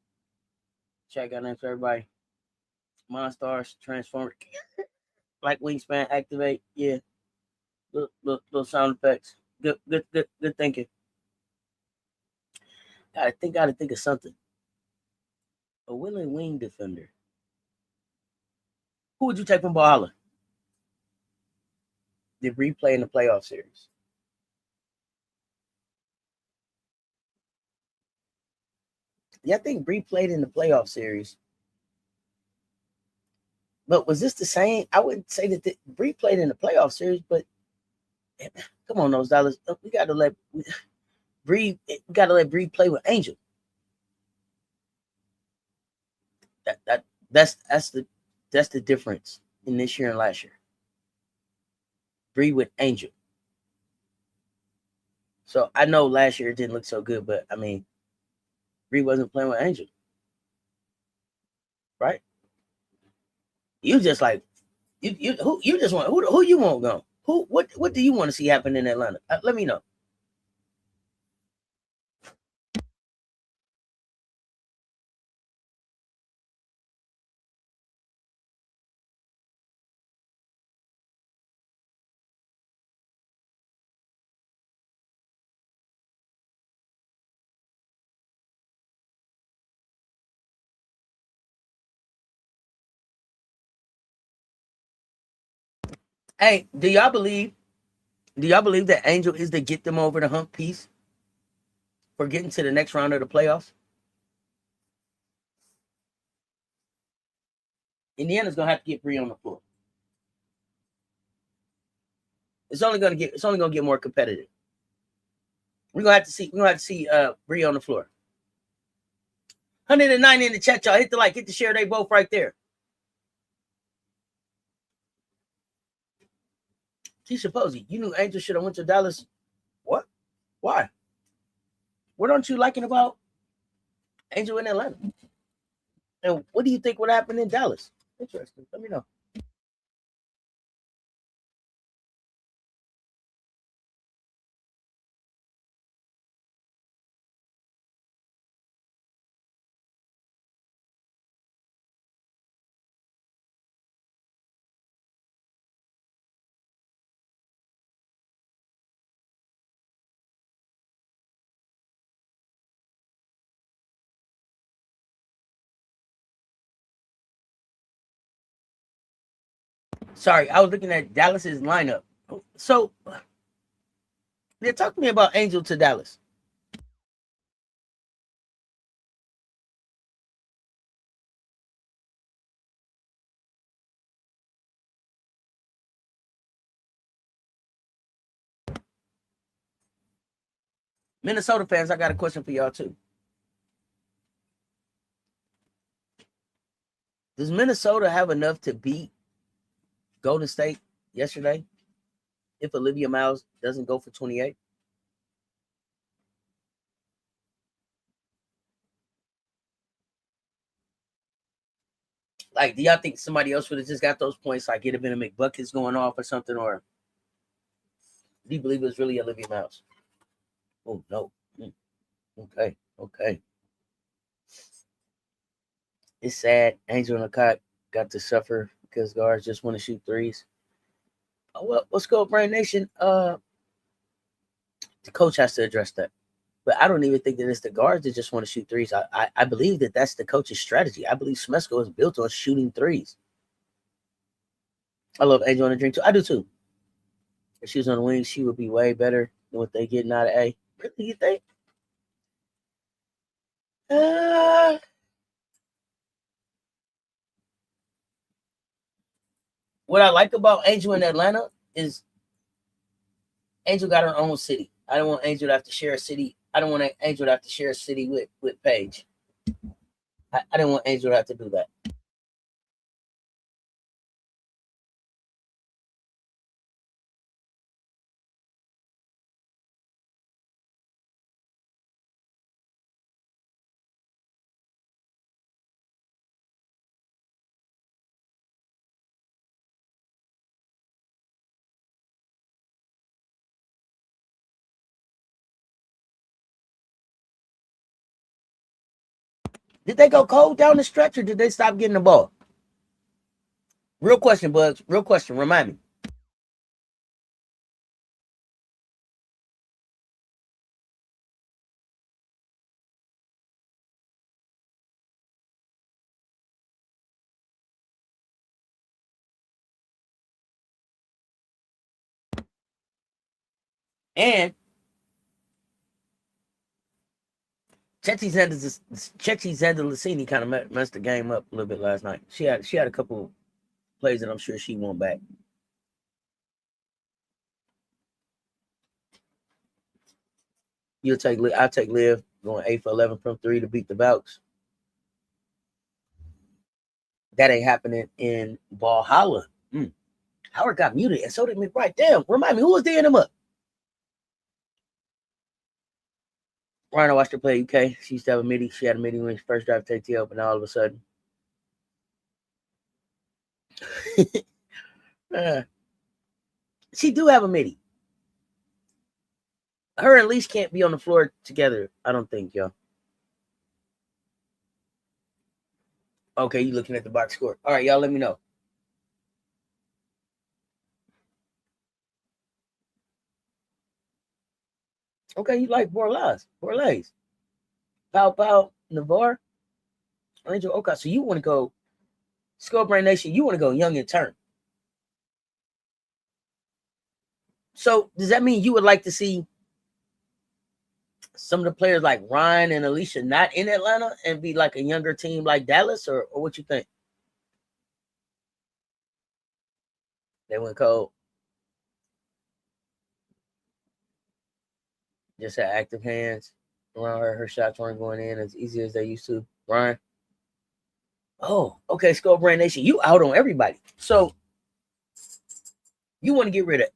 Shaq got names for everybody. Monstars, Transformer, like Wingspan, Activate, yeah. Little sound effects. Good thinking. Gotta think of something. A willing wing defender. Who would you take from Bahala? Did Bree play in the playoff series? Yeah, I think Bree played in the playoff series. But was this the same? I wouldn't say that Bree played in the playoff series, but come on, those dollars. We gotta let Bree. We gotta let Bree play with Angel. That's the difference in this year and last year. Bree with Angel. So I know last year it didn't look so good, but I mean, Bree wasn't playing with Angel, right? You just like you just want who you want go? What do you want to see happen in Atlanta? Let me know. Hey, do y'all believe that Angel is to get them over the hump piece for getting to the next round of the playoffs? Indiana's gonna have to get Bree on the floor. It's only gonna get more competitive. We're gonna have to see Bree on the floor. 109 in the chat, y'all. Hit the like, hit the share. They both right there. Keisha Posey, you knew Angel should have went to Dallas. What? Why? What aren't you liking about Angel in Atlanta? And what do you think would happen in Dallas? Interesting. Let me know. Sorry, I was looking at Dallas's lineup. So, talk to me about Angel to Dallas. Minnesota fans, I got a question for y'all too. Does Minnesota have enough to beat Golden State yesterday if Olivia Miles doesn't go for 28? Like, do y'all think somebody else would have just got those points? Like, it'd have been a McBuckets going off or something? Or do you believe it was really Olivia Miles? Oh, no. Okay. It's sad. Angel and Akai got to suffer because guards just want to shoot threes. Well, let's go, Brain Nation. The coach has to address that. But I don't even think that it's the guards that just want to shoot threes. I believe that that's the coach's strategy. I believe Smesco is built on shooting threes. I love Angel on the Dream too. I do too. If she was on the wing, she would be way better than what they getting out of A. Really, you think? What I like about Angel in Atlanta is Angel got her own city. I don't want Angel to have to share a city. I don't want Angel to have to share a city with Paige. I didn't want Angel to have to do that. Did they go cold down the stretch or did they stop getting the ball? Real question, Bugs. Real question. Remind me. And Chetty Zandalicini kind of messed the game up a little bit last night. She had a couple plays that I'm sure she won back. I'll take Liv going 8 for 11 from 3 to beat the Valks. That ain't happening in Valhalla. Howard got muted, and so did McBride. Damn, remind me, who was daring him up? Ryan, I watched her play UK. She used to have a midi. She had a midi when she first drive TTL, but now all of a sudden. She do have a midi. Her and Leash can't be on the floor together, I don't think, y'all. Okay, you looking at the box score. All right, y'all, let me know. Okay, you like Borlaise. Pow, Navarre, Angel Oka. So you want to go, Skull Brain Nation, you want to go young and turn. So does that mean you would like to see some of the players like Ryan and Alicia not in Atlanta and be like a younger team like Dallas, or what you think? They went cold. Just had active hands around her. Her shots weren't going in as easy as they used to. Ryan. Oh, okay. Skull Brand Nation, you out on everybody. So you want to get rid of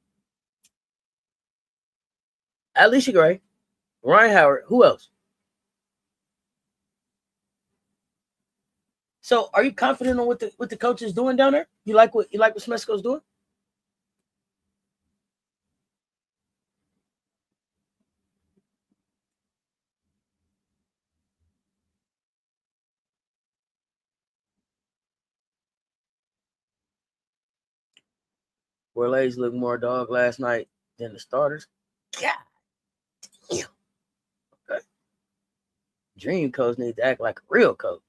Alicia Gray, Ryan Howard. Who else? So are you confident on what the coach is doing down there? You like what Smesco's doing? Orleans looked more dog last night than the starters. God damn. Okay. Dream coach needs to act like a real coach.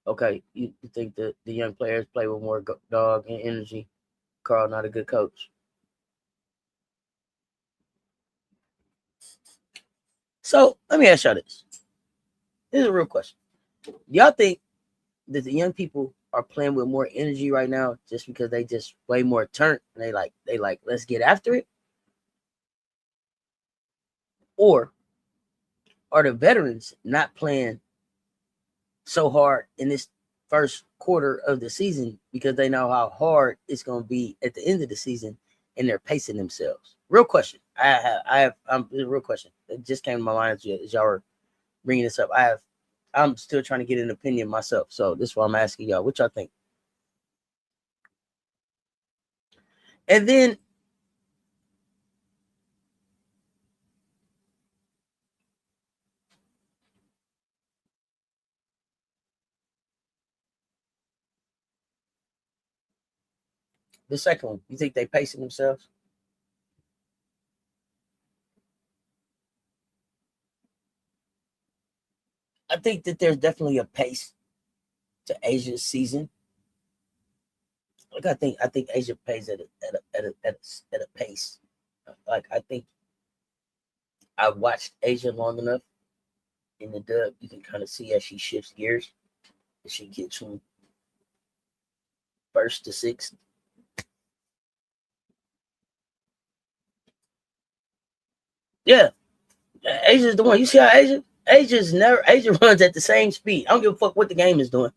Okay, you think that the young players play with more dog and energy? Carl, not a good coach. So let me ask y'all this. This is a real question. Do y'all think that the young people are playing with more energy right now just because they just way more turnt and they like let's get after it? Or are the veterans not playing so hard in this first quarter of the season because they know how hard it's going to be at the end of the season and they're pacing themselves? Real question. It's a real question. It just came to my mind as y'all were bringing this up. I'm still trying to get an opinion myself. So this is why I'm asking y'all, what y'all think? And then the second one, you think they pacing themselves? I think that there's definitely a pace to Asia's season. Like I think Asia plays at a pace. Like I think I've watched Asia long enough in the dub. You can kind of see as she shifts gears, as she gets from first to sixth. Yeah, Asia's the one. You see how Asia runs at the same speed. I don't give a fuck what the game is doing.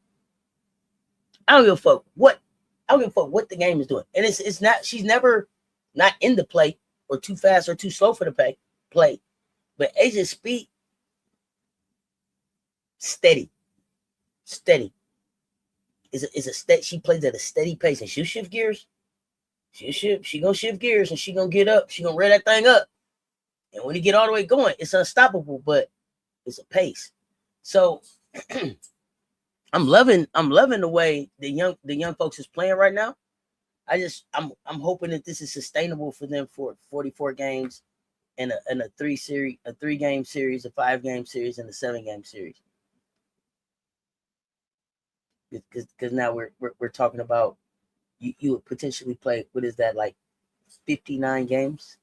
I don't give a fuck what the game is doing. And it's not, she's never not in the play or too fast or too slow for the play. But Asia's speed, steady. Is a steady. She plays at a steady pace and she'll shift gears. She gonna shift gears and she gonna get up. She gonna rev that thing up. And when you get all the way going, it's unstoppable, but it's a pace. So I'm loving the way the young folks is playing right now. I'm hoping that this is sustainable for them for 44 games and a 3-game series, a 5-game series, and a 7-game series. Because now we're talking about you would potentially play, what is that, like 59 games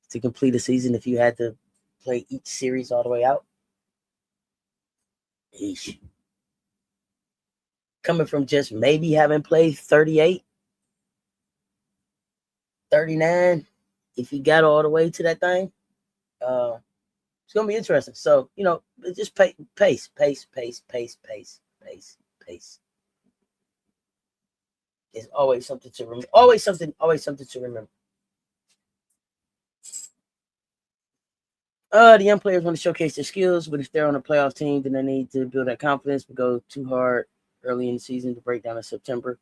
to complete a season if you had to play each series all the way out. Eesh. Coming from just maybe having played 38, 39, if you got all the way to that thing, it's gonna be interesting. So just pace. It's always something to remember. Always something to remember. The young players want to showcase their skills, but if they're on a playoff team, then they need to build that confidence. But go too hard early in the season to break down in September.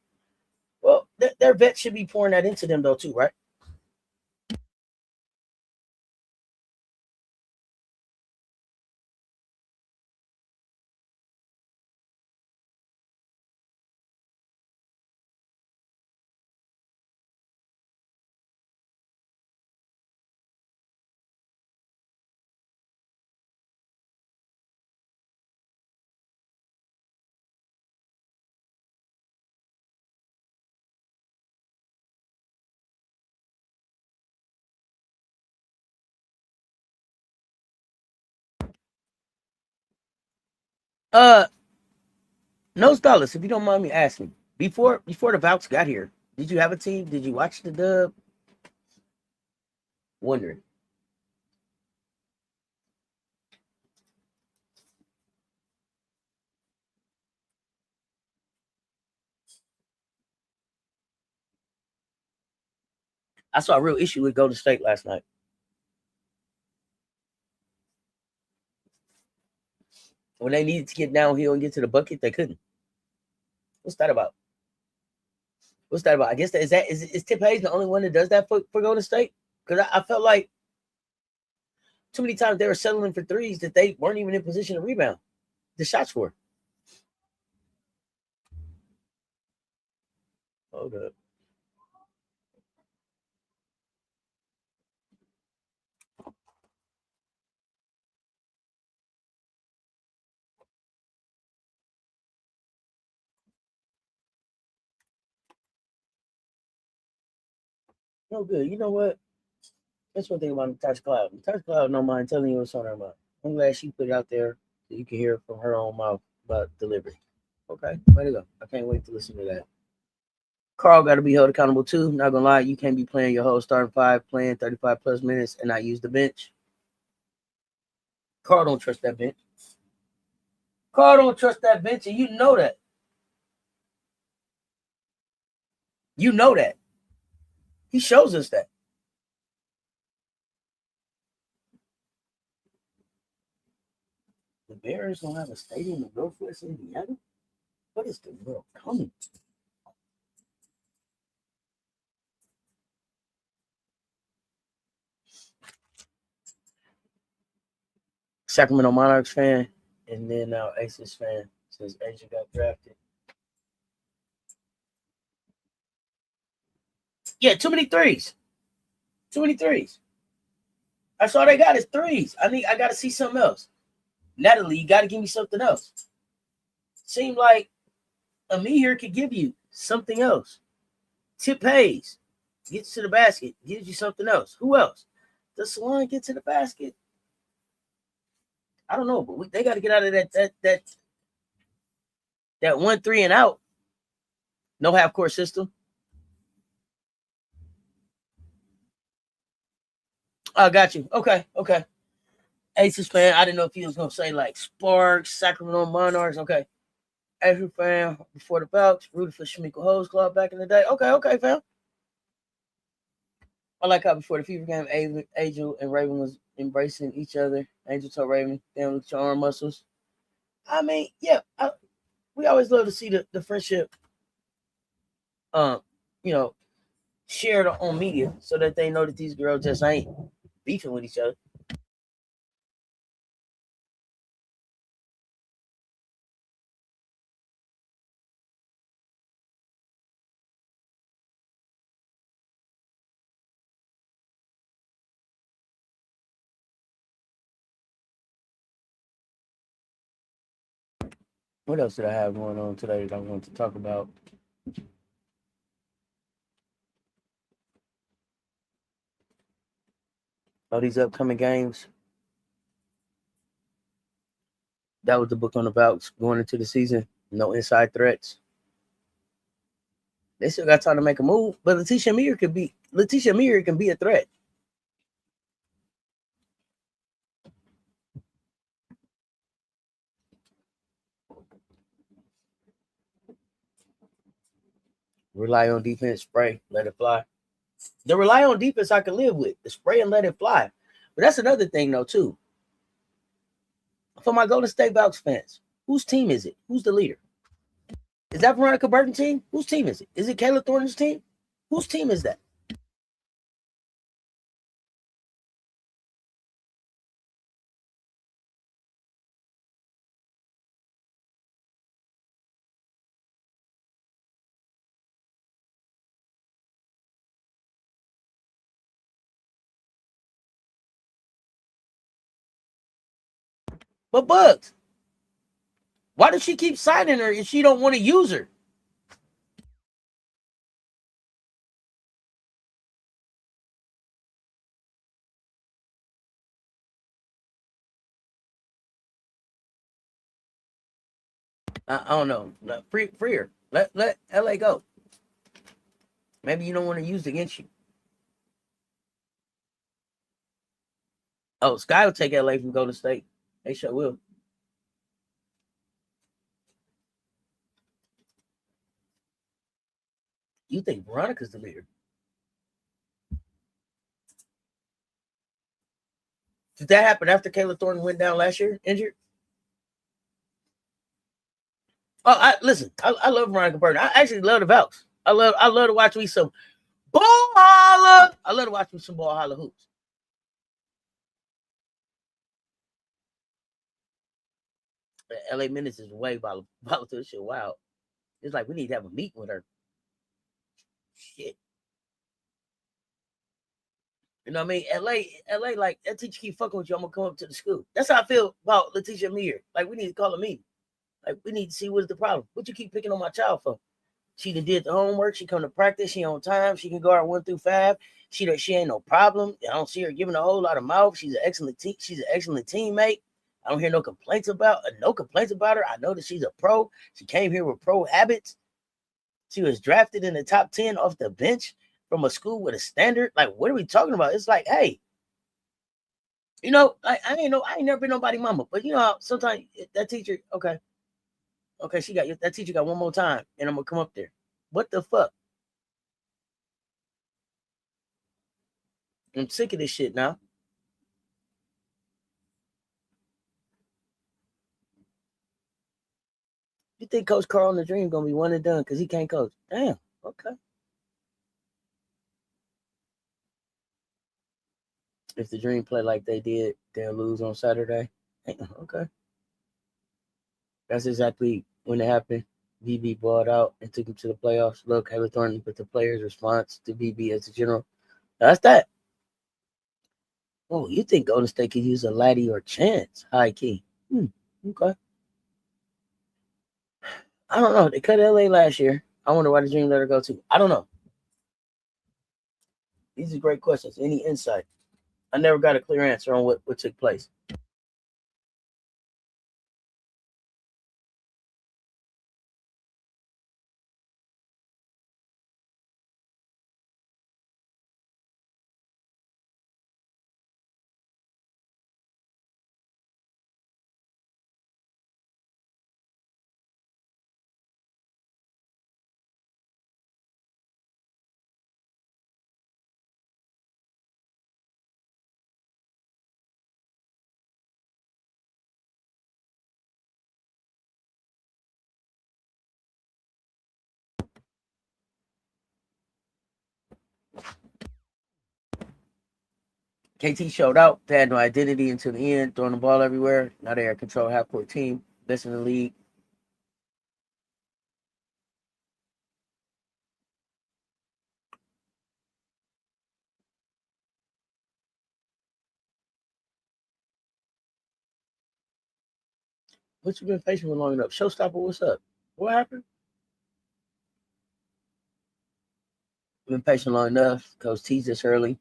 Well, their vets should be pouring that into them though too, right? Nose Dollars, if you don't mind me asking, before the Valks got here, did you have a team? Did you watch the dub? Wondering. I saw a real issue with Golden State last night. When they needed to get downhill and get to the bucket, they couldn't. What's that about? I guess is Tip Hayes the only one that does that for Golden State? Because I felt like too many times they were settling for threes that they weren't even in position to rebound the shots for. Hold up. No good. You know what? That's one thing about Natasha Cloud. Natasha Cloud don't mind telling you what's on her mind. I'm glad she put it out there so you can hear it from her own mouth about delivery. Okay, way to go. I can't wait to listen to that. Carl got to be held accountable too. Not gonna lie, you can't be playing your whole starting five, playing 35 plus minutes and not use the bench. Carl don't trust that bench. Carl don't trust that bench, and you know that. You know that. He shows us that. The Bears don't have a stadium in Northwest Indiana? What is the world coming to? Sacramento Monarchs fan, and then now Aces fan since Asia got drafted. Yeah, too many threes. Too many threes. That's all they got is threes. I got to see something else. Natalie, you got to give me something else. Seemed like Amir could give you something else. Tip Hayes gets to the basket, gives you something else. Who else? Does Salon get to the basket? I don't know, but they got to get out of that 1-3 and out. No half court system. I got you. Okay. Aces fan. I didn't know if he was gonna say like Sparks, Sacramento Monarchs. Okay. Aces fan before the Belks, rooted for Shamika Hose Club back in the day. Okay, fam. I like how before the Fever game, Angel and Raven was embracing each other. Angel told Raven, "Damn, look at your arm muscles." I mean, yeah, we always love to see the friendship, you know, shared on media so that they know that these girls just ain't beefing with each other. What else did I have going on today that I want to talk about? Oh, these upcoming games. That was the book on the Valks going into the season. No inside threats. They still got time to make a move, but Letitia Amir can be a threat. Rely on defense, spray, let it fly. The rely on defense I can live with. The spray and let it fly. But that's another thing though, too. For my Golden State Valks fans, whose team is it? Who's the leader? Is that Veronica Burton's team? Whose team is it? Is it Kayla Thornton's team? Whose team is that? But Bugs, why does she keep signing her if she don't want to use her? I don't know. Free her. Let LA go. Maybe you don't want to use it against you. Oh, Sky will take LA from Golden State. They sure will. You think Veronica's the leader? Did that happen after Kayla Thornton went down last year, injured? Oh, listen. I love Veronica Burton. I actually love the Valks. I love to watch me some ball holla. I love to watch me some ball holla hoops. LA Minutes is way volatile shit. Wow. It's like we need to have a meeting with her. Shit. You know what I mean? LA, like that teacher keep fucking with you. I'm gonna come up to the school. That's how I feel about Letitia Meir. Like we need to call a meeting. Like we need to see what's the problem. What you keep picking on my child for? She did the homework. She come to practice. She on time. She can guard 1 through 5. She ain't no problem. I don't see her giving a whole lot of mouth. She's an excellent teammate. I don't hear no complaints about her. I know that she's a pro. She came here with pro habits. She was drafted in the top 10 off the bench from a school with a standard. Like, what are we talking about? It's like, hey, you know, I ain't never been nobody mama, but you know, sometimes that teacher, okay, that teacher got one more time, and I'm gonna come up there. What the fuck? I'm sick of this shit now. You think Coach Carl in the Dream gonna be one and done because he can't coach? Damn. Okay. If the Dream play like they did, they'll lose on Saturday. Okay. That's exactly when it happened. BB balled out and took him to the playoffs. Look, Kayla Thornton, but the players' response to BB as a general. That's that. Oh, you think Golden State could use a Laddie or Chance? High key. Okay. I don't know. They cut LA last year. I wonder why the Dream let her go too. I don't know. These are great questions. Any insight? I never got a clear answer on what took place. KT showed out. They had no identity until the end, throwing the ball everywhere. Now they are a control half-court team. Best in the league. What you been facing with long enough? Showstopper, what's up? What happened? Been patient long enough. Coach teased us early.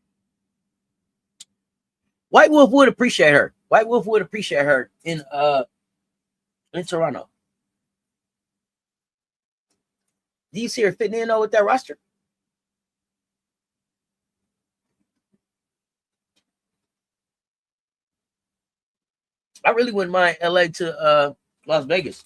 White Wolf would appreciate her. White Wolf would appreciate her in Toronto. Do you see her fitting in though with that roster? I really wouldn't mind LA to Las Vegas.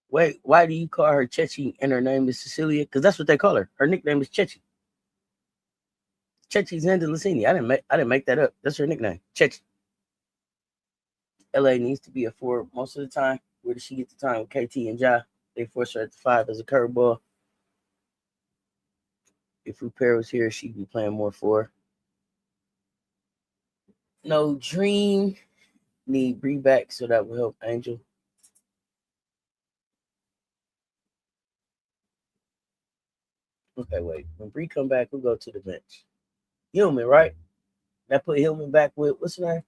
Wait, why do you call her Chechi and her name is Cecilia? Because that's what they call her. Her nickname is Chechi. Chechi Zandalicini. I didn't make that up. That's her nickname. Chechi. LA needs to be a 4 most of the time. Where does she get the time with KT and Ja? They force her at the 5 as a curveball. If Rupert was here, she'd be playing more for. No, Dream need Bree back, so that will help Angel. Okay, wait. When Bree come back, we'll go to the bench. Hillman, right? That put Hillman back with, what's his name?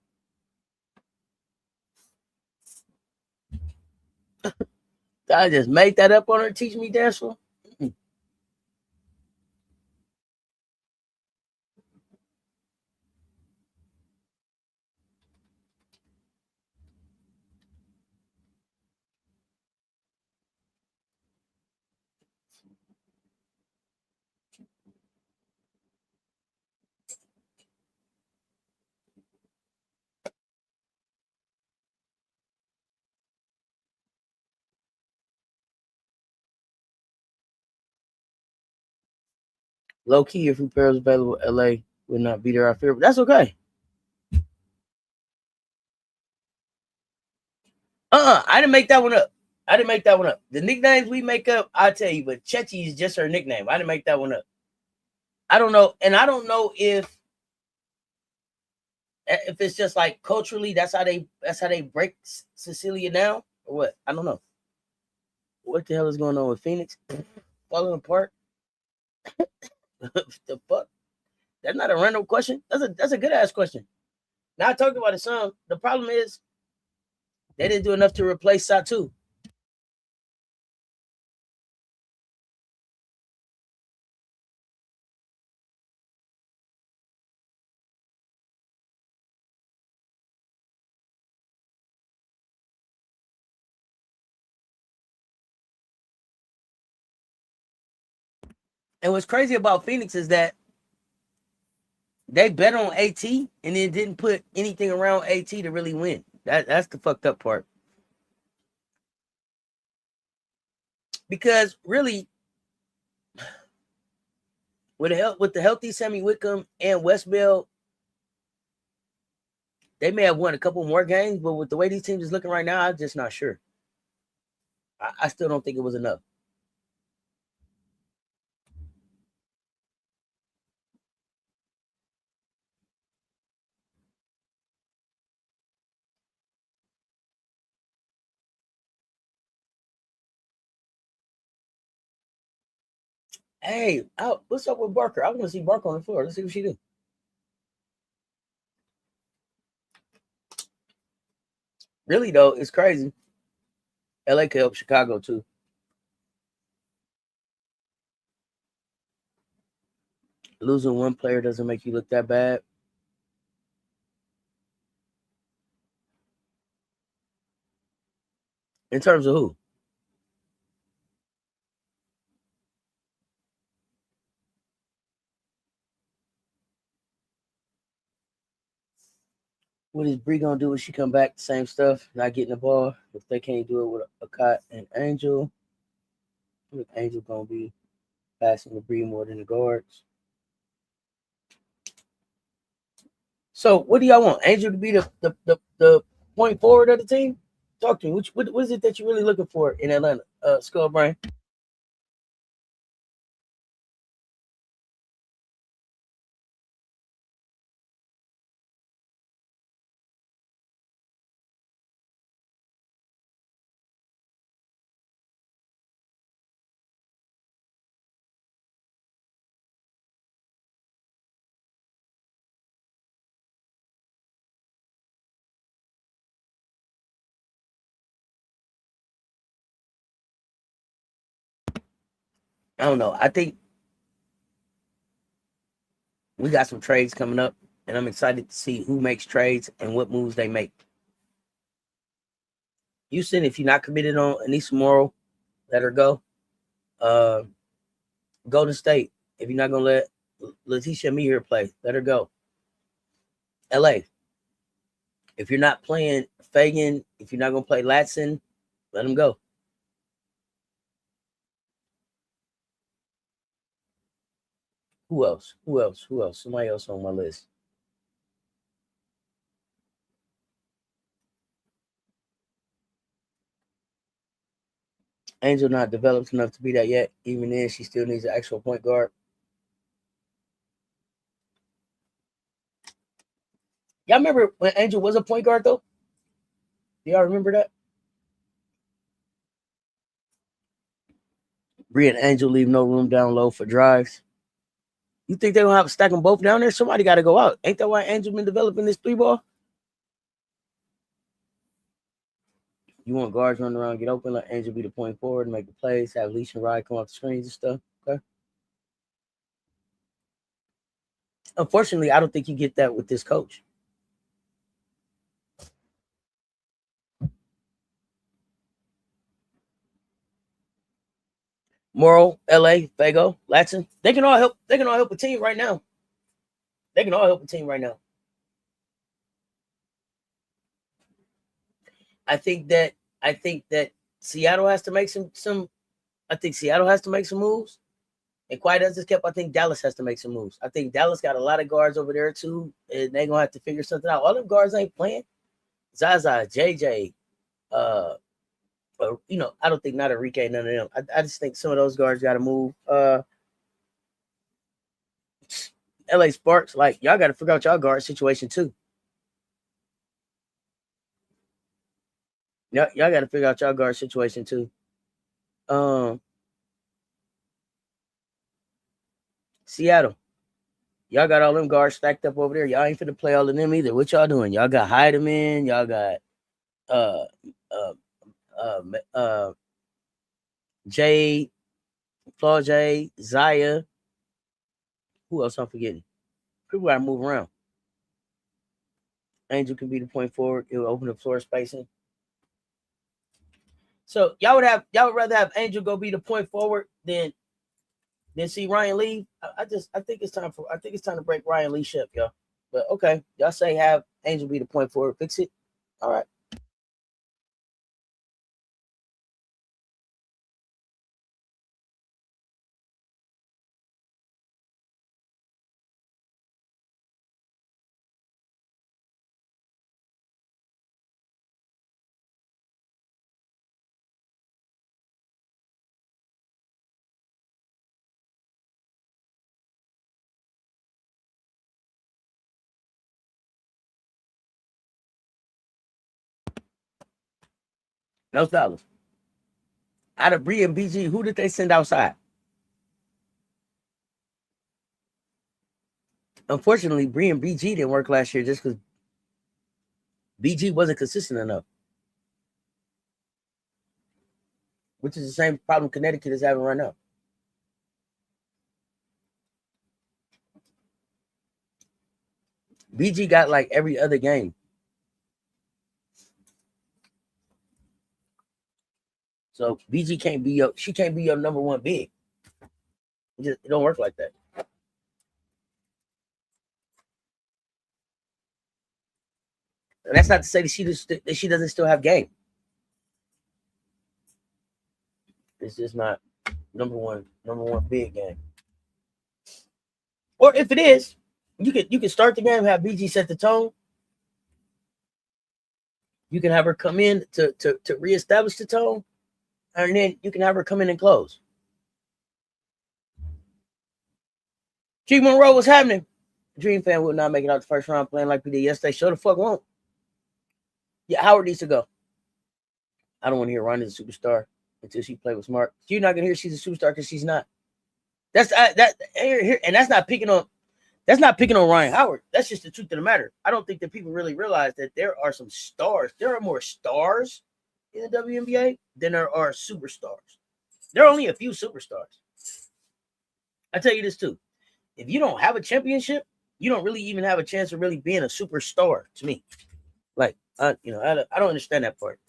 I just made that up on her, teach me danceful. Low key, if Rupert was available, LA would not be there. I fear, but that's okay. I didn't make that one up. The nicknames we make up, I'll tell you, but Chechi is just her nickname. I didn't make that one up. I don't know, and I don't know if it's just like culturally that's how they break Cecilia down or what. I don't know. What the hell is going on with Phoenix? Falling apart? The fuck? That's not a random question. That's a good ass question. Now I talked about it some. The problem is they didn't do enough to replace Satu. And what's crazy about Phoenix is that they bet on AT and then didn't put anything around AT to really win. That's the fucked up part. Because really, with the healthy Sammy Wickham and Westbell, they may have won a couple more games, but with the way these teams is looking right now, I'm just not sure. I still don't think it was enough. Hey, what's up with Barker? I want to see Barker on the floor. Let's see what she do. Really though, it's crazy. LA could help Chicago too. Losing one player doesn't make you look that bad. In terms of who? What is Bree gonna do when she come back? Same stuff, not getting the ball. If they can't do it with a Cut and Angel, I think Angel gonna be passing the Bree more than the guards. So what do y'all want? Angel to be the point forward of the team? Talk to me. What is it that you're really looking for in Atlanta? Skull Brain. I don't know. I think we got some trades coming up, and I'm excited to see who makes trades and what moves they make. Houston, if you're not committed on Aneesah Morrow, let her go. Golden State, if you're not gonna let Letitia Meaher play, let her go. LA, if you're not playing Fagan, if you're not gonna play Latson, let him go. Who else? Somebody else on my list. Angel not developed enough to be that yet. Even then, she still needs an actual point guard. Y'all remember when Angel was a point guard, though? Do y'all remember that? Bree and Angel leave no room down low for drives. You think they're going to have to stack them both down there? Somebody got to go out. Ain't that why Angel been developing this 3-ball? You want guards running around, get open, let Angel be the point forward, make the plays, have Leash and Rye come off the screens and stuff. Okay. Unfortunately, I don't think you get that with this coach. Morrow, LA, Fago, Latson. They can all help. They can all help a team right now. They can all help a team right now. I think that Seattle has to make some. I think Seattle has to make some moves. And quiet as it's kept, I think Dallas has to make some moves. I think Dallas got a lot of guards over there too, and they're gonna have to figure something out. All them guards ain't playing. Zaza, JJ, I don't think not Enrique, none of them. I just think some of those guards got to move. LA Sparks, like y'all got to figure out y'all guard situation too. Y'all got to figure out y'all guard situation too. Seattle, y'all got all them guards stacked up over there. Y'all ain't finna play all of them either. What y'all doing? Y'all got Heidemann. Y'all got Jade, Flaw J, Zaya. Who else I'm forgetting? People gotta move around. Angel can be the point forward. It will open the floor spacing. So y'all would rather have Angel go be the point forward than see Ryan leave. I think it's time to break Ryan Lee ship, y'all. But okay, y'all say have Angel be the point forward. Fix it. All right. No dollars. Out of Bree and BG, who did they send outside? Unfortunately, Bree and BG didn't work last year just because BG wasn't consistent enough. Which is the same problem Connecticut is having right now. BG got like every other game. So BG can't be your number one big. It don't work like that. And that's not to say that she doesn't still have game. It's just not number one big game. Or if it is, you can start the game, have BG set the tone. You can have her come in to reestablish the tone, and then you can have her come in and close. G Monroe, what's happening? Dream fan will not make it out the first round playing like we did yesterday. Show the fuck won't. Yeah, Howard needs to go. I don't want to hear Ronnie's a superstar until she play with Smart. You're not gonna hear she's a superstar because she's not. That's not picking on Ryan Howard. That's just the truth of the matter. I don't think that people really realize that there are some stars. There are more stars in the WNBA than there are superstars. There are only a few superstars. I tell you this too. If you don't have a championship, you don't really even have a chance of really being a superstar to me. Like, I don't understand that part.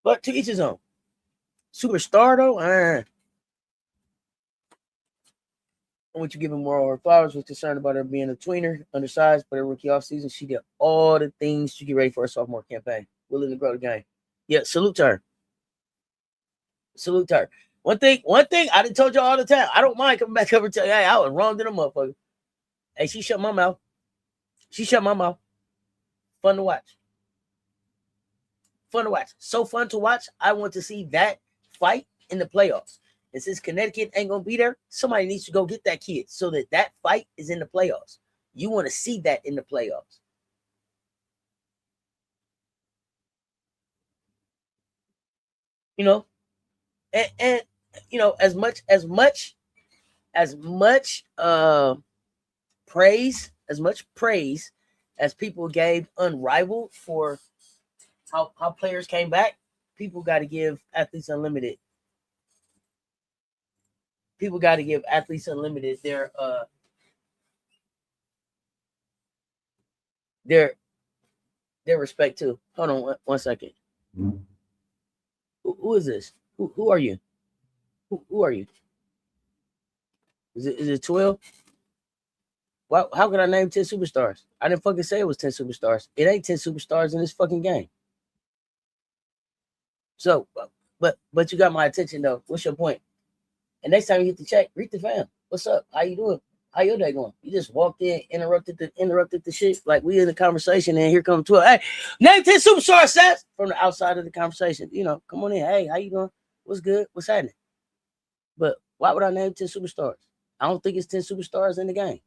But to each his own. Superstar though, I want you giving Morrow her flowers. Was concerned about her being a tweener, undersized, but her rookie offseason, she did all the things to get ready for her sophomore campaign. Willing to grow the game. Yeah, salute to her. Salute to her. One thing I done told you all the time. I don't mind coming back over and tell you, hey, I was wrong to the motherfucker. Hey, she shut my mouth. Fun to watch. So fun to watch. I want to see that fight in the playoffs. And since Connecticut ain't going to be there, somebody needs to go get that kid so that fight is in the playoffs. You want to see that in the playoffs. You know, and you know, as much praise as people gave Unrivaled for how players came back, people got to give Athletes Unlimited. People got to give Athletes Unlimited their respect too. Hold on one second. Who is this? Who are you? Who are you? Is it 12? How could I name 10 superstars? I didn't fucking say it was 10 superstars. It ain't 10 superstars in this fucking game. So, but you got my attention though. What's your point? And next time you hit the check, read the fam. What's up? How you doing? How your day going? You just walked in, interrupted the shit. Like we in the conversation, and here come 12. Hey, name 10 superstars, Seth, from the outside of the conversation. You know, come on in. Hey, how you doing? What's good? What's happening? But why would I name 10 superstars? I don't think it's 10 superstars in the game.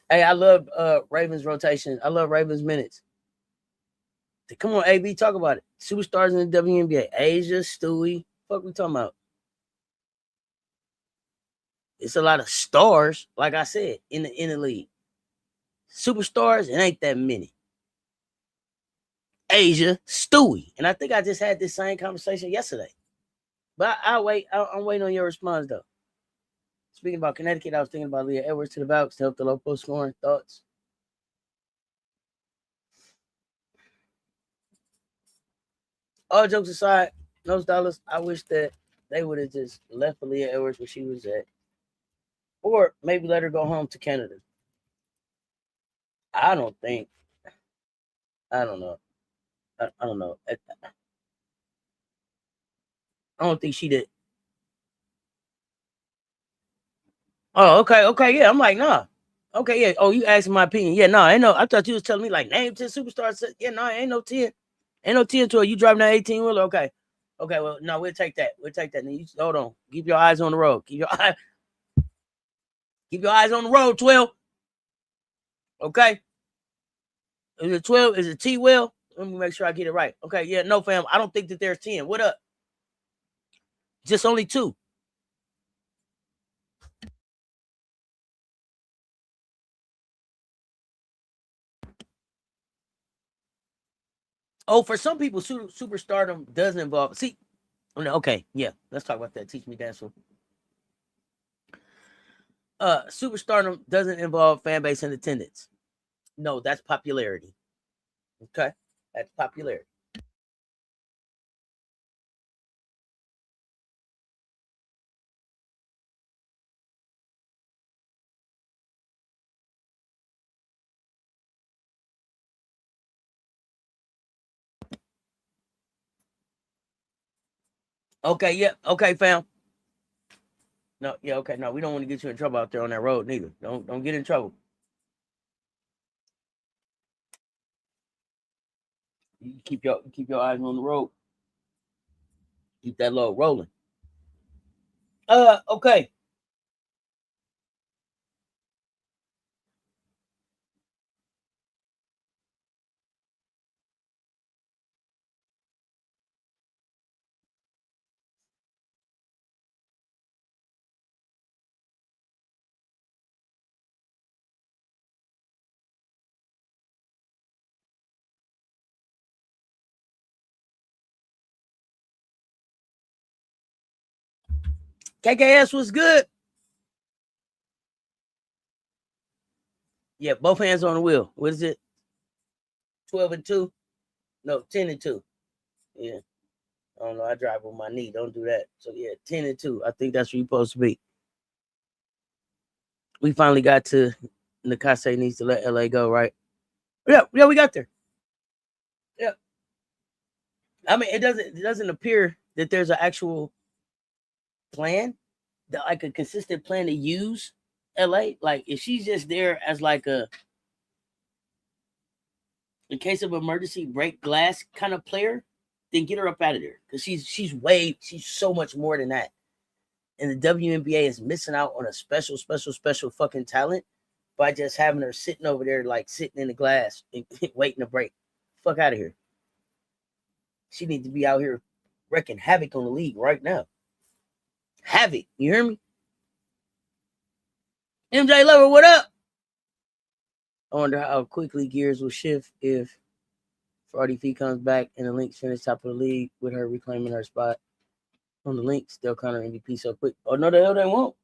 Hey, I love Ravens rotation. I love Ravens minutes. Come on, AB, talk about it. Superstars in the WNBA. Asia, Stewie. Fuck we talking about? It's a lot of stars, like I said, in the league. Superstars, it ain't that many. Asia, Stewie. And I think I just had this same conversation yesterday. But I'll wait. I'm waiting on your response, though. Speaking about Connecticut, I was thinking about Leah Edwards to the Valks to help the low post scoring. Thoughts? All jokes aside, those dollars, I wish that they would have just left Leah Edwards where she was at. Or maybe let her go home to Canada. I don't know. I don't know. I don't think she did. Oh, okay, yeah. I'm like, nah. Okay, yeah. Oh, you asking my opinion. Yeah, no, I know. I thought you was telling me like name 10 superstars. Yeah, no, ain't no 10. Ain't no 10 to it. You driving that 18 wheeler? Okay. Okay, well, no, we'll take that. Then you hold on. Keep your eyes on the road. Keep your eyes on the road, 12. Okay. Is it 12? Is it T Will? Let me make sure I get it right. Okay, yeah, no, fam. I don't think that there's 10. What up? Just only 2. Oh, for some people, superstardom does involve. See, okay, yeah. Let's talk about that. Teach me dance. Superstardom doesn't involve fan base and attendance. No, that's popularity. Okay, that's popularity. Okay, yeah, okay, fam. No, yeah, okay, no, we don't want to get you in trouble out there on that road, neither. Don't get in trouble. You keep your eyes on the road. Keep that load rolling. Okay. KKS was good. Yeah, both hands on the wheel. What is it? 12-2? No, 10-2. Yeah. I don't know. I drive with my knee. Don't do that. So yeah, 10-2. I think that's where you're supposed to be. We finally got to Nakase needs to let LA go, right? Yeah, we got there. Yeah. I mean, it doesn't appear that there's an actual plan, that like a consistent plan to use LA. Like if she's just there as like a in case of emergency break glass kind of player, then get her up out of there. Because she's so much more than that. And the WNBA is missing out on a special fucking talent by just having her sitting over there, like sitting in the glass and waiting to break. Fuck out of here. She needs to be out here wrecking havoc on the league right now. Havoc, you hear me? MJ Lover, what up? I wonder how quickly gears will shift if Fraudy Fee comes back and the Lynx finish top of the league with her reclaiming her spot on the Lynx. They'll counter MVP so quick. Oh, no, the hell they won't.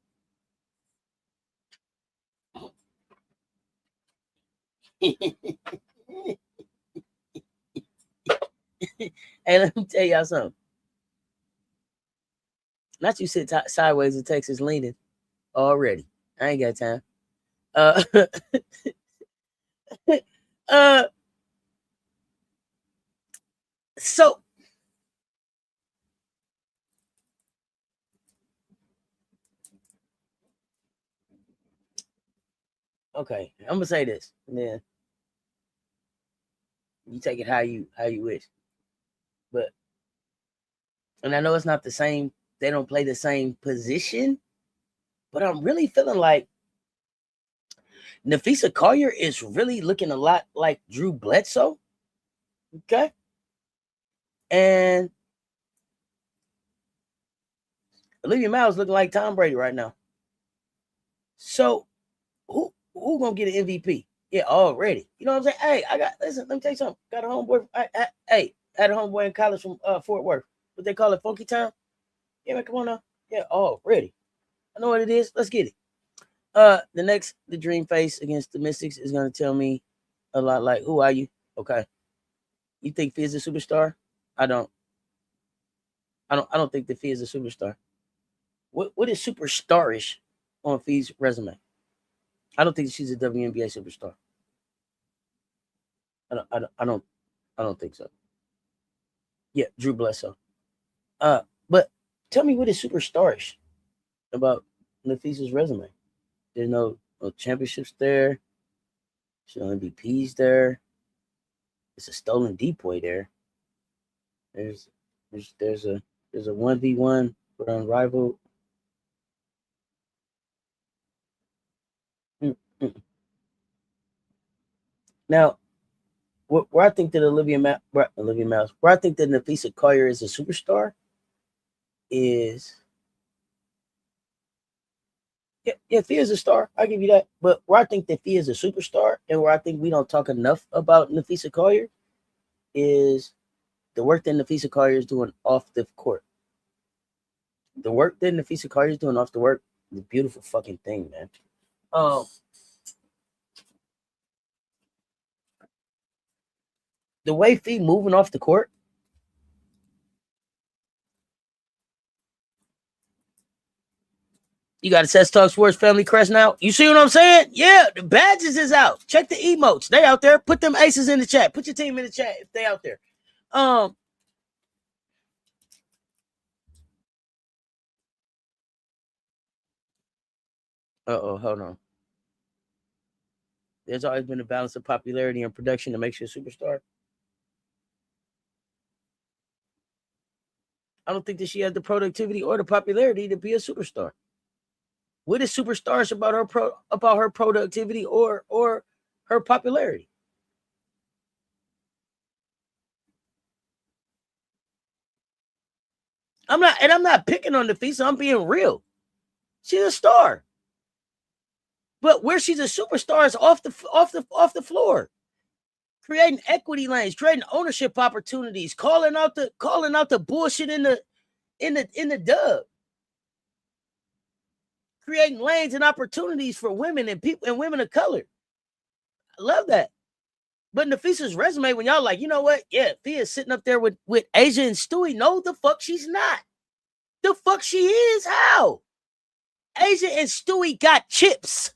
Hey, let me tell y'all something. Not you sit sideways in Texas leaning already. I ain't got time. So okay, I'm gonna say this, and then you take it how you wish. But and I know it's not the same, they don't play the same position, but I'm really feeling like Nafisa Collier is really looking a lot like Drew Bledsoe. Okay. And Olivia Miles looking like Tom Brady right now. So who gonna get an MVP? Yeah, already. You know what I'm saying? Hey, listen, let me tell you something. Got a homeboy. I had a homeboy in college from Fort Worth. What they call it, Funky Town? Yeah, man, come on now. Yeah, already. I know what it is. Let's get it. The Dream Face against the Mystics is gonna tell me a lot like, who are you? Okay. You think Fee is a superstar? I don't think that Fee is a superstar. What is superstarish on Fee's resume? I don't think she's a WNBA superstar. I don't think so. Yeah, Drew Bledsoe. But tell me what is superstarish about Nafisa's resume. There's no championships there. There's no MVPs there. It's a stolen depoy there. There's a 1v1 for unrivaled. Now, where I think that Olivia Miles, where I think that Nafisa Collier is a superstar is, yeah, Fee is a star. I'll give you that. But where I think that Fee is a superstar and where I think we don't talk enough about Nafisa Collier is the work that Nafisa Collier is doing off the court. The work that Nafisa Collier is doing off the work is a beautiful fucking thing, man. The way Fee moving off the court, you got a Cess Talks Sports family crest now. You see what I'm saying? Yeah, the badges is out. Check the emotes. They out there. Put them aces in the chat. Put your team in the chat if they out there. Hold on. There's always been a balance of popularity and production that makes you a superstar. I don't think that she has the productivity or the popularity to be a superstar. What is superstars about her productivity or her popularity? I'm not picking on Nafisa. I'm being real. She's a star. But where she's a superstar is off the floor. Creating equity lanes, creating ownership opportunities, calling out the bullshit in the dub. Creating lanes and opportunities for women and people and women of color. I love that. But Nafisa's resume, when y'all like, you know what? Yeah, Fee is sitting up there with Asia and Stewie. No, the fuck she's not. The fuck she is? How? Asia and Stewie got chips.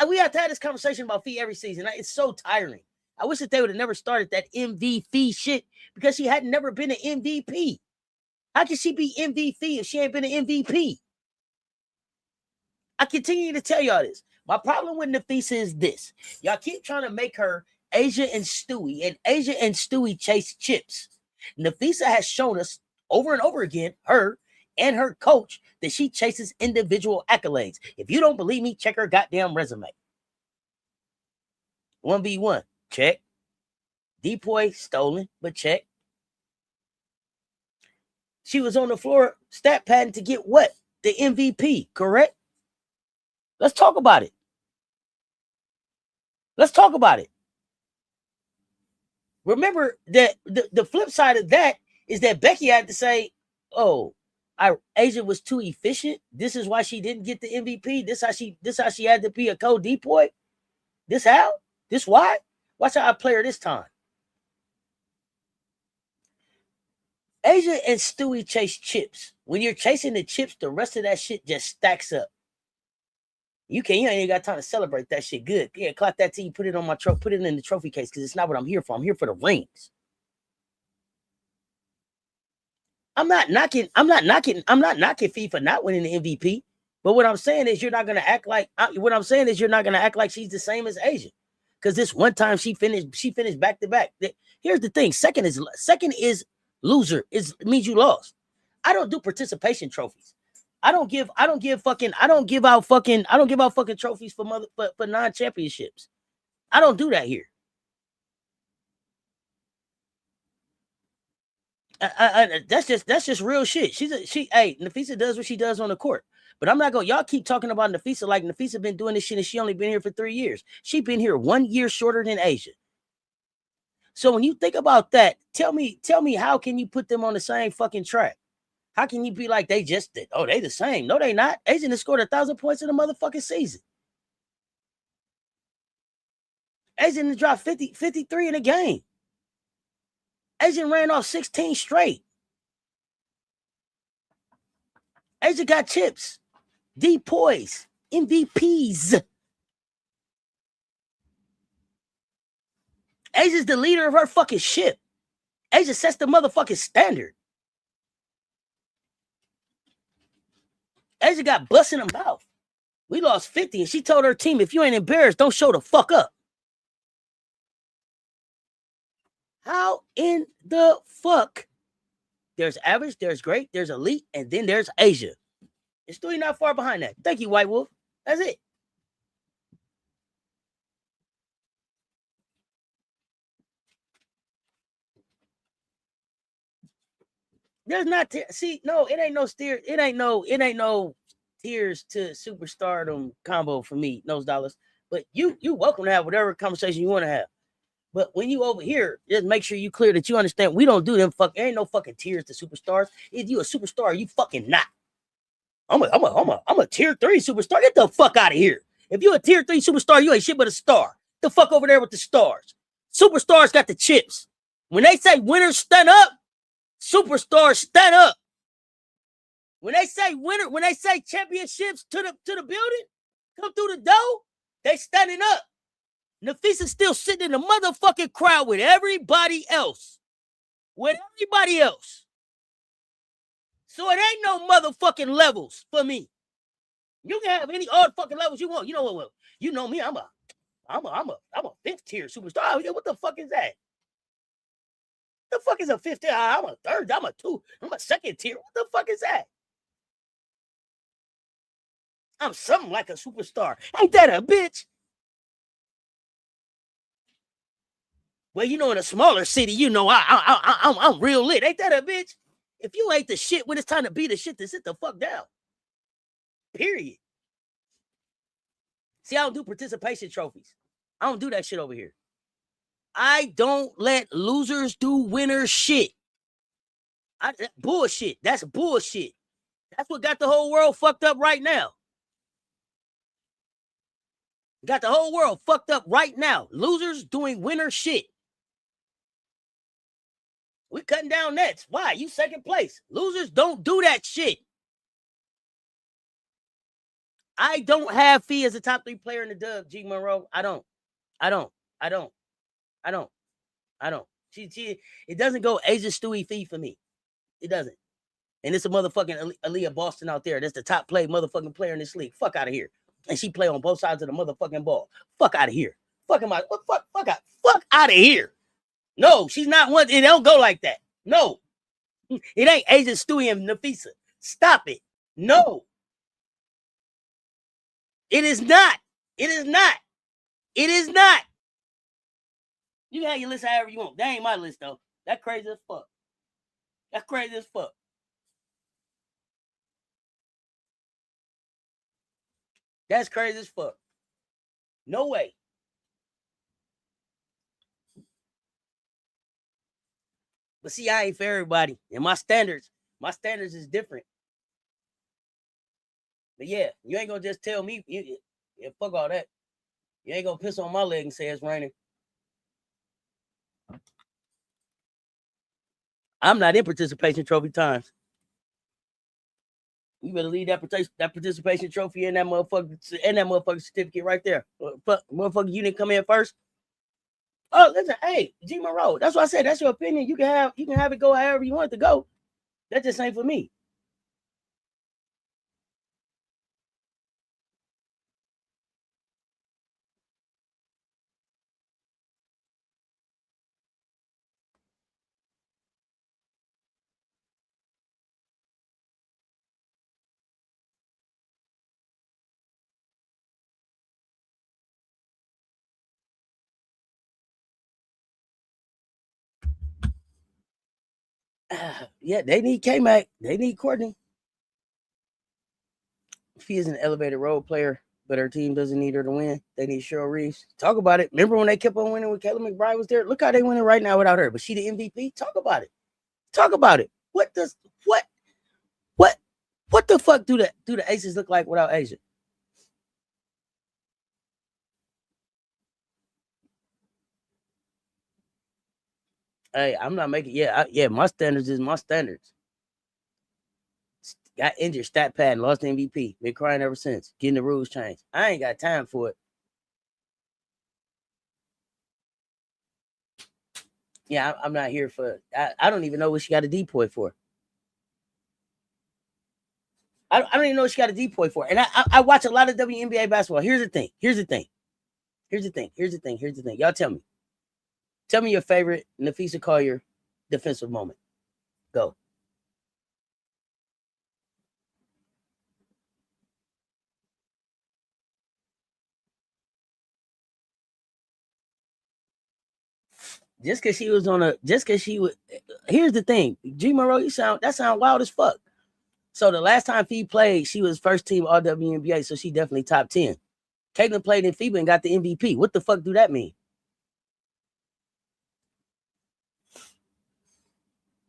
We have to have this conversation about Fee every season. It's so tiring. I wish that they would have never started that MVP shit because she had never been an MVP. How can she be MVP if she ain't been an MVP? I continue to tell y'all this. My problem with Nafisa is this. Y'all keep trying to make her Asia and Stewie, and Asia and Stewie chase chips. Nafisa has shown us over and over again, her and her coach, that she chases individual accolades. If you don't believe me, check her goddamn resume. 1v1, check. Depoy, stolen, but check. She was on the floor stat padding to get what? The MVP, correct? Let's talk about it. Let's talk about it. Remember that the flip side of that is that Becky had to say, oh, Asia was too efficient. This is why she didn't get the MVP. This how she had to be a co-depoy. This how? This why? Watch how I play her this time. Asia and Stewie chase chips. When you're chasing the chips, the rest of that shit just stacks up. You ain't even got time to celebrate that shit. Good. Yeah, clap that till you put it on my put it in the trophy case because it's not what I'm here for. I'm here for the rings. I'm not knocking Fee for not winning the MVP. But what I'm saying is you're not gonna act like she's the same as Asia. Because this one time she finished back to back. Here's the thing: second is loser. Means you lost. I don't do participation trophies. I don't give out fucking trophies for non-championships. I don't do that here. That's just real shit. Nafisa does what she does on the court. But I'm not going. Y'all keep talking about Nafisa like Nafisa been doing this shit and she only been here for 3 years. She been here 1 year shorter than Asia. So when you think about that, tell me how can you put them on the same fucking track? How can you be like they just did? Oh, they the same. No, they not. Asia has scored 1,000 points in the motherfucking season. Asia dropped 53 in a game. Asia ran off 16 straight. Asia got chips, Poise, MVPs. Asia's the leader of her fucking ship. Asia sets the motherfucking standard. Asia got bust in her mouth. We lost 50 and she told her team, if you ain't embarrassed, don't show the fuck up. How in the fuck? There's average, there's great, there's elite, and then there's Asia. It's still not far behind that. Thank you, White Wolf. That's it. There's not no, it ain't no steer. It ain't no tears to superstardom combo for me, those dollars. But you welcome to have whatever conversation you want to have. But when you over here, just make sure you clear that you understand we don't do them ain't no fucking tears to superstars. If you a superstar, you fucking not. I'm a tier 3 superstar. Get the fuck out of here. If you a tier 3 superstar, you ain't shit but a star. The fuck over there with the stars. Superstars got the chips. When they say winners stand up, superstars stand up. When they say championships to the building, come through the door, they standing up. Nafisa's still sitting in the motherfucking crowd with everybody else. So it ain't no motherfucking levels for me. You can have all the fucking levels you want. You know what? You know me. I'm a 5th tier superstar. What the fuck is that? The fuck is a 5th tier? I'm a 3rd. I'm a 2. I'm a 2nd tier. What the fuck is that? I'm something like a superstar. Ain't that a bitch? Well, you know, in a smaller city, you know, I'm real lit. Ain't that a bitch? If you ain't the shit when it's time to be the shit, then sit the fuck down. Period. See, I don't do participation trophies. I don't do that shit over here. I don't let losers do winner shit. Bullshit. That's bullshit. That's what got the whole world fucked up right now. Got the whole world fucked up right now. Losers doing winner shit. We cutting down nets. Why? You 2nd place. Losers don't do that shit. I don't have Fee as a top 3 player in the dub, G Monroe. I don't. It doesn't go Asia Stewie Fee for me. It doesn't. And it's a motherfucking Aaliyah Boston out there. That's the top motherfucking player in this league. Fuck out of here. And she play on both sides of the motherfucking ball. Fuck out of here. Fuck out of here. No, she's not one. It don't go like that. No. It ain't Asia Stewie and Nafisa. Stop it. No. It is not. It is not. It is not. You can have your list however you want. That ain't my list, though. That's crazy as fuck. That's crazy as fuck. No way. But see, I ain't for everybody. And my standards is different. But yeah, you ain't gonna just tell me, yeah, fuck all that. You ain't gonna piss on my leg and say it's raining. I'm not in participation trophy times. You better leave that participation trophy and that motherfucker certificate right there. Motherfucker, you didn't come in first. Oh, listen, hey, G Monroe. That's what I said. That's your opinion. You can have it go however you want it to go. That just ain't for me. Yeah, they need K-Mac. They need Courtney. She is an elevated role player, but her team doesn't need her to win. They need Cheryl Reeves. Talk about it. Remember when they kept on winning when Kayla McBride was there? Look how they winning right now without her. But she the MVP. Talk about it. Talk about it. What the fuck do the Aces look like without Asia? Hey, I'm not making. My standards is my standards. Got injured, stat pad, and lost the MVP. Been crying ever since. Getting the rules changed. I ain't got time for it. Yeah, I'm not here for. I don't even know what she got a depoy for. I don't even know what she got a depoy for. And I watch a lot of WNBA basketball. Here's the thing. Y'all tell me. Tell me your favorite Nafisa Collier defensive moment. Go. Just because she was here's the thing. G Monroe, that sound wild as fuck. So the last time Fee played, she was first team all WNBA, so she definitely top 10. Caitlin played in FIBA and got the MVP. What the fuck do that mean?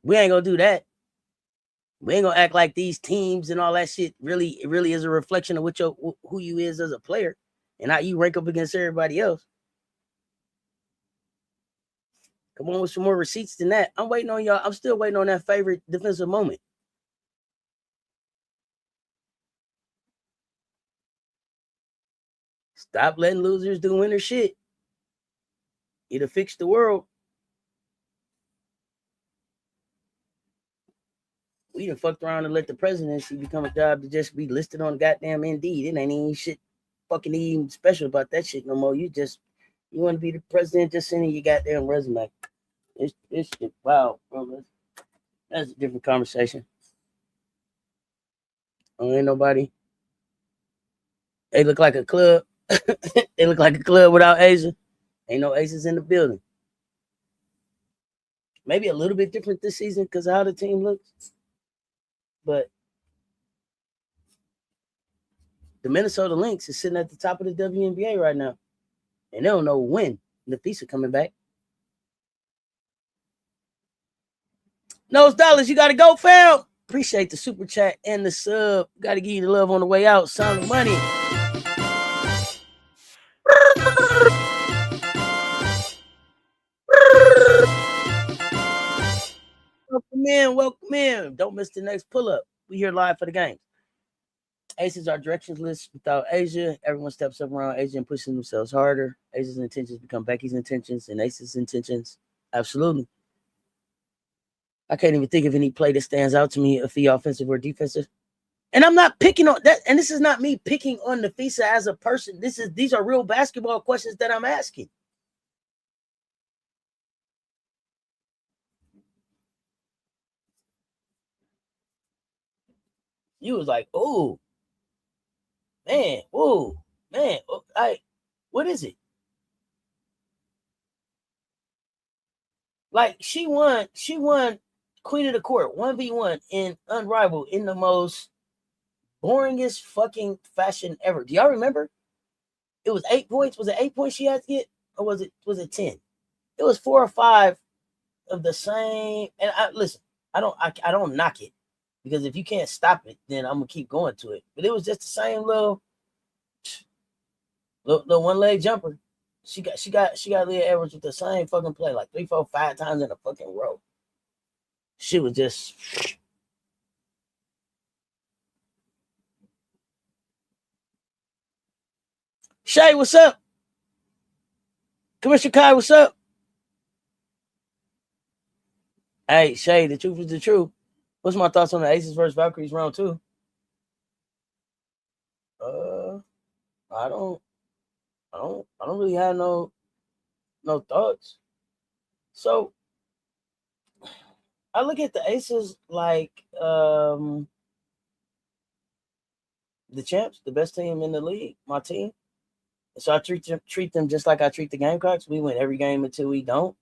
We ain't gonna do that. We ain't gonna act like these teams and all that shit really is a reflection of who you is as a player and how you rank up against everybody else. Come on with some more receipts than that. I'm waiting on y'all. I'm still waiting on that favorite defensive moment. Stop letting losers do winner shit. It'll fix the world. We done fucked around and let the presidency become a job to just be listed on the goddamn Indeed. It ain't even shit fucking even special about that shit no more. You want to be the president, just send in your goddamn resume. It's shit. Wow, bro. That's a different conversation. Ain't nobody. They look like a club. They look like a club without Asia. Ain't no Aces in the building. Maybe a little bit different this season because of how the team looks. But the Minnesota Lynx is sitting at the top of the WNBA right now. And they don't know when Nafisa coming back. Those dollars, you got to go, fam. Appreciate the super chat and the sub. Got to give you the love on the way out. Sound money. Welcome in. Don't miss the next pull-up. We here live for the game. Aces are directionless without Asia. Everyone steps up around Asia and pushes themselves harder. Asia's intentions become Becky's intentions and Ace's intentions. Absolutely. I can't even think of any play that stands out to me if the offensive or defensive. And I'm not picking on that. And this is not me picking on Nafisa as a person. These are real basketball questions that I'm asking. You was like, oh, man, what is it? Like she won Queen of the Court 1v1 in Unrivaled in the most boringest fucking fashion ever. Do y'all remember? It was 8 points. Was it 8 points she had to get, or was it 10? It was 4 or 5 of the same. And listen, I don't knock it, because if you can't stop it, then I'm gonna keep going to it. But it was just the same little one leg jumper. She got Leah Edwards with the same fucking play like 3, 4, 5 times in a fucking row. She was just. Shay, what's up? Commissioner Kai, what's up? Hey, Shay, the truth is the truth. What's my thoughts on the Aces versus Valkyries round 2? I don't really have no thoughts. So I look at the Aces like the champs, the best team in the league, my team. So I treat them just like I treat the Gamecocks. We win every game until we don't.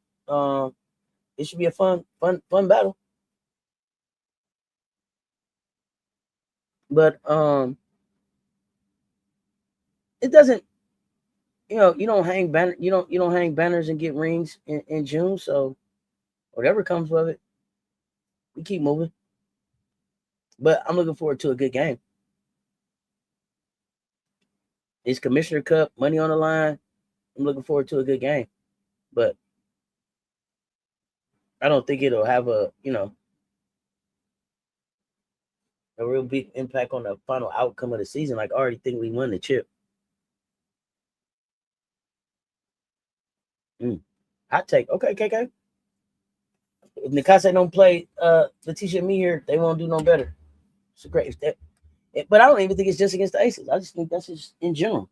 It should be a fun battle. But it doesn't. You don't hang banners and get rings in June. So whatever comes with it, we keep moving. But I'm looking forward to a good game. It's Commissioner Cup, money on the line. I'm looking forward to a good game. But I don't think it'll have a real big impact on the final outcome of the season. Like, I already think we won the chip. Hot take. Okay, KK. If Nikase don't play Letitia and me here, they won't do no better. It's a great step. But I don't even think it's just against the Aces. I just think that's just in general.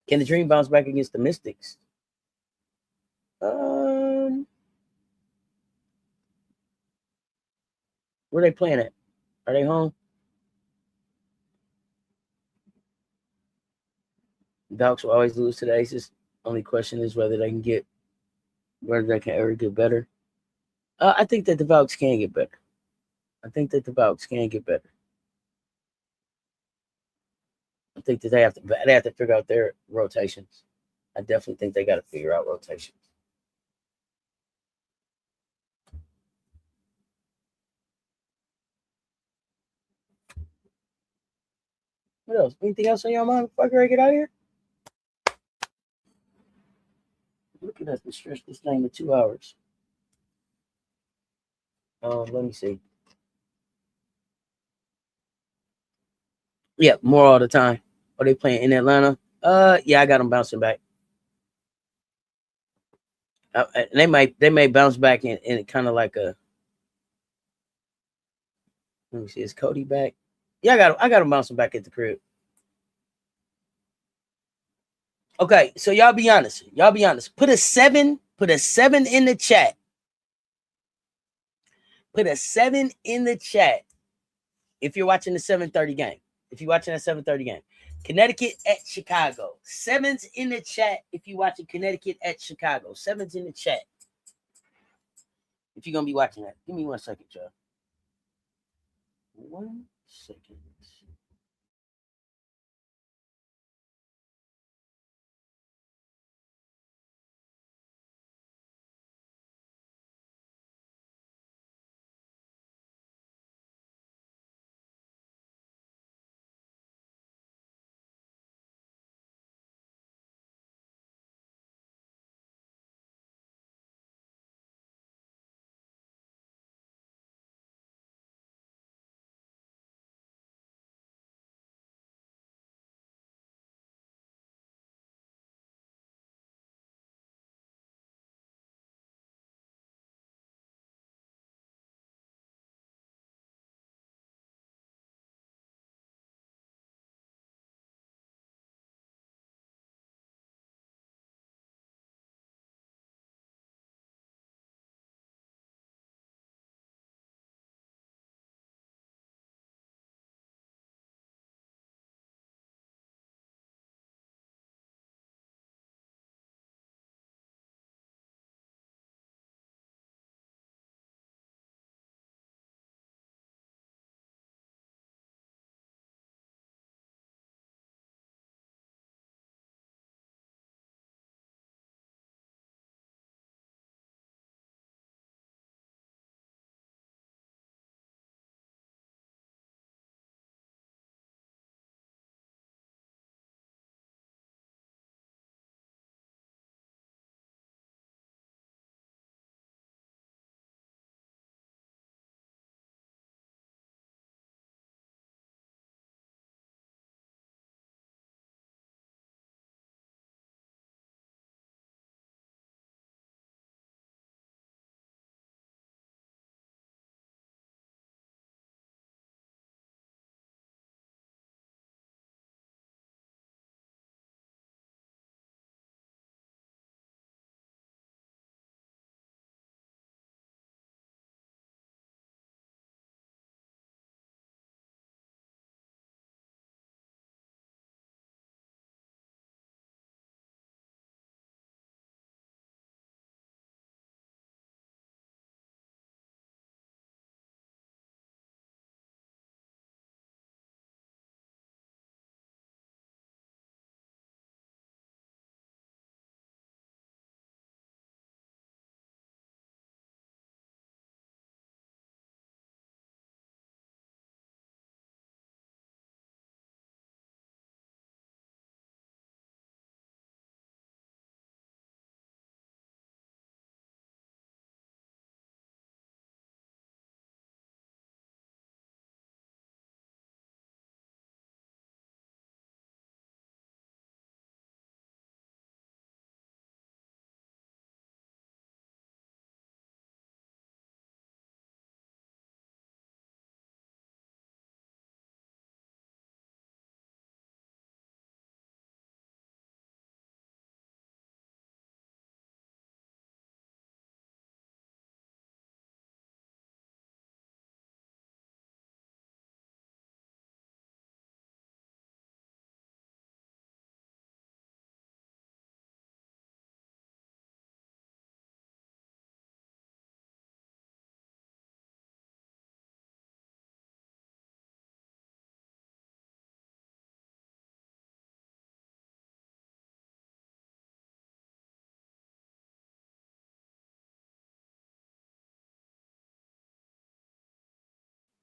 Can the Dream bounce back against the Mystics? Where are they playing at? Are they home? Valks will always lose to the Aces. Only question is whether they can ever get better. I think that the Valks can get better. I think that they have to figure out their rotations. I definitely think they got to figure out rotations. What else? Anything else on your mind before I get out of here? Look at us to stretch this thing to 2 hours. Let me see. Yeah, more all the time. Are they playing in Atlanta? Yeah, I got them bouncing back. They may bounce back in kind of like a. Let me see. Is Cody back? Yeah, I got him bouncing back at the crib. Okay, so y'all be honest. Put a 7 in the chat. Put a 7 in the chat if you're watching the 7:30 game. If you're watching that 7:30 game. Connecticut at Chicago. 7's in the chat if you're watching Connecticut at Chicago. 7's in the chat. If you're going to be watching that. Give me 1 second, y'all. 1 second.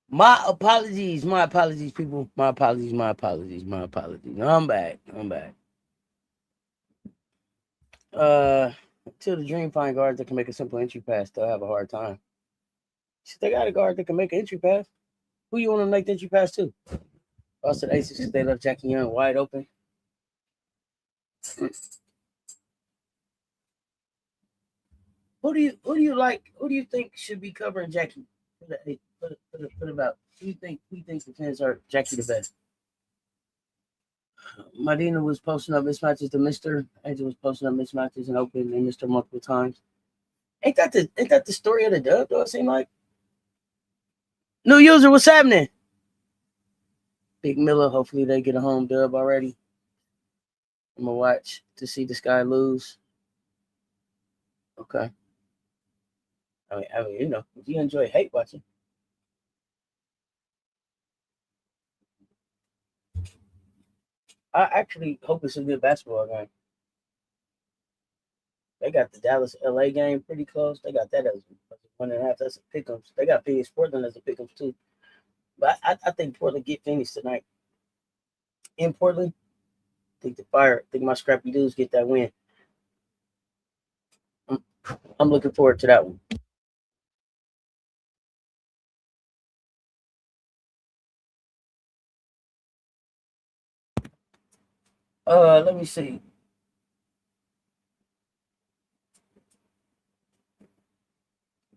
My apologies, people. My apologies. I'm back. Until the Dream find guards that can make a simple entry pass, they'll have a hard time. So they got a guard that can make an entry pass. Who you want to make the entry pass to? Also, the Aces, because they left Jackie Young wide open. Who do you like? Who do you think should be covering Jackie? Put about. Who you think defends her Jackie the best? Medina was posting up mismatches to Mister. Angel was posting up mismatches and open and Mister multiple times. Ain't that the story of the dub? Though it seem like. New user, what's happening? Big Miller. Hopefully they get a home dub already. I'm gonna watch to see this guy lose. Okay. I mean, you know, if you enjoy hate watching. I actually hope it's a good basketball game. They got the Dallas LA game pretty close. They got that as 1.5. That's a pick'em. They got Phoenix Portland as a pick'em too. But I think Portland get Phoenix tonight. In Portland, I think the Fire. I think my scrappy dudes get that win. I'm looking forward to that one. Let me see.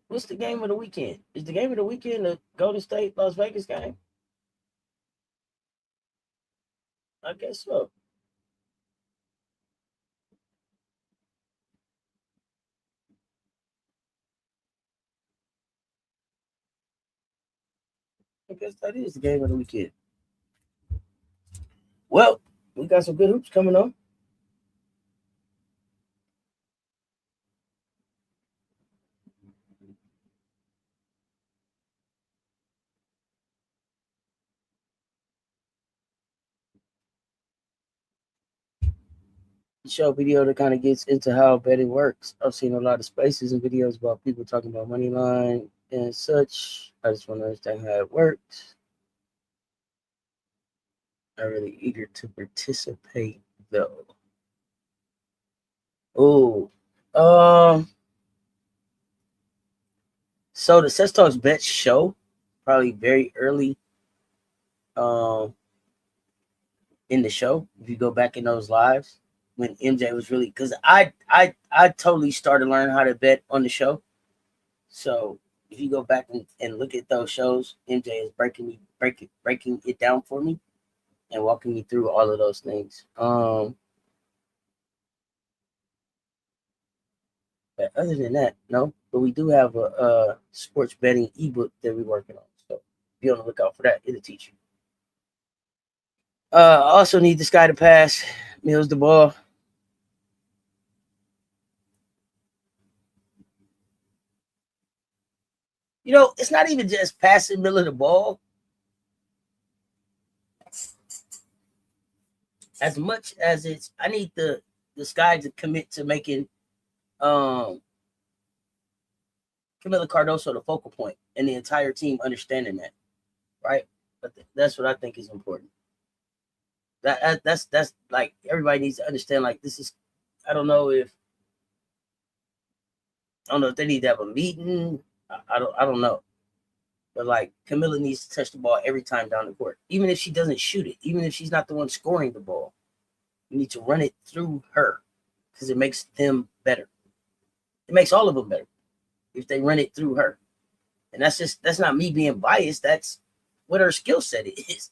What's the game of the weekend? Is the game of the weekend the Golden State Las Vegas game? I guess so. I guess that is the game of the weekend. Well, we got some good hoops coming on. Show video that kind of gets into how betting works. I've seen a lot of spaces and videos about people talking about money line and such. I just want to understand how it works. I'm really eager to participate though. Oh, um, so the Cess Talks Bet show, probably very early, um, in the show. If you go back in those lives when MJ was really, because I totally started learning how to bet on the show. So if you go back and look at those shows, MJ is breaking it down for me and walking me through all of those things. But other than that, no. But we do have a sports betting ebook that we're working on. So be on the lookout for that. It'll teach you. Also need this guy to pass Mills the ball. You know, it's not even just passing Miller the ball. As much as it's, I need this guy to commit to making um Camila Cardoso the focal point and the entire team understanding that, right? But that's what I think is important. That's like everybody needs to understand. Like this is, I don't know if they need to have a meeting. I don't know, but like Camilla needs to touch the ball every time down the court, even if she doesn't shoot it, even if she's not the one scoring the ball. You need to run it through her because it makes them better. It makes all of them better if they run it through her. And that's not me being biased. That's what her skill set is.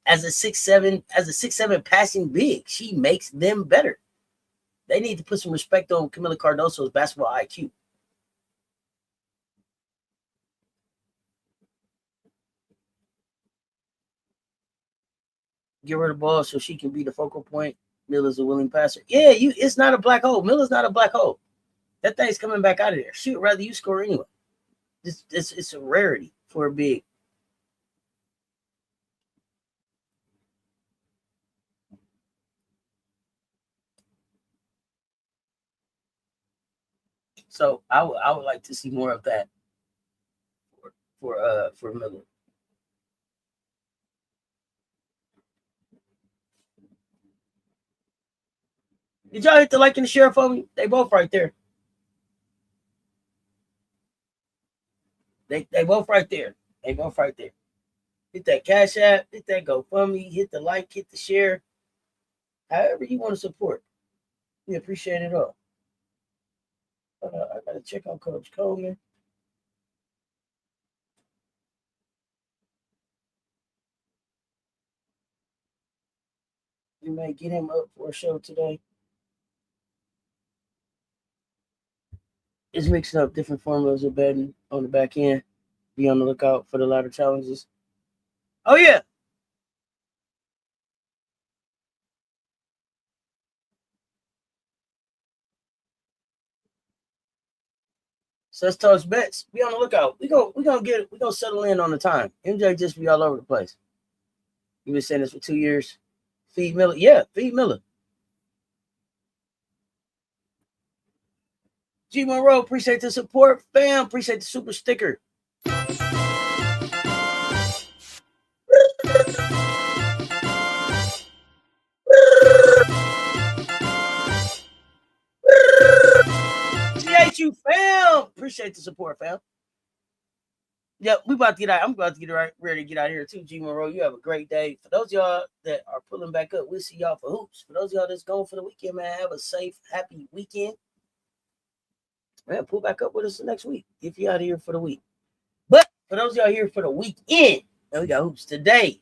As a 6'7" passing big, she makes them better. They need to put some respect on Camila Cardoso's basketball IQ. Give her the ball so she can be the focal point. Miller's a willing passer. Yeah, it's not a black hole. Miller's not a black hole. That thing's coming back out of there. She would rather you score anyway. It's a rarity for a big. So I would like to see more of that for Miller. Did y'all hit the like and the share for me? They both right there. They both right there. They both right there. Hit that Cash App, hit that GoFundMe, hit the like, hit the share. However you want to support. We appreciate it all. I got to check on Coach Coleman. We may get him up for a show today. It's mixing up different formulas of betting on the back end. Be on the lookout for the ladder challenges. Oh, yeah. Cess Talks Bets. Be on the lookout. We gonna settle in on the time. MJ just be all over the place. You've been saying this for 2 years. Feed Miller. Yeah, feed Miller. G Monroe, appreciate the support. Fam, appreciate the super sticker. CHU fam. Appreciate the support, fam. Yep, we about to get out. I'm about to get ready to get out of here too. G Monroe, you have a great day. For those of y'all that are pulling back up, we'll see y'all for hoops. For those of y'all that's going for the weekend, man, have a safe, happy weekend. Man, pull back up with us next week if you're out of here for the week. But for those of y'all here for the weekend, man, we got hoops today.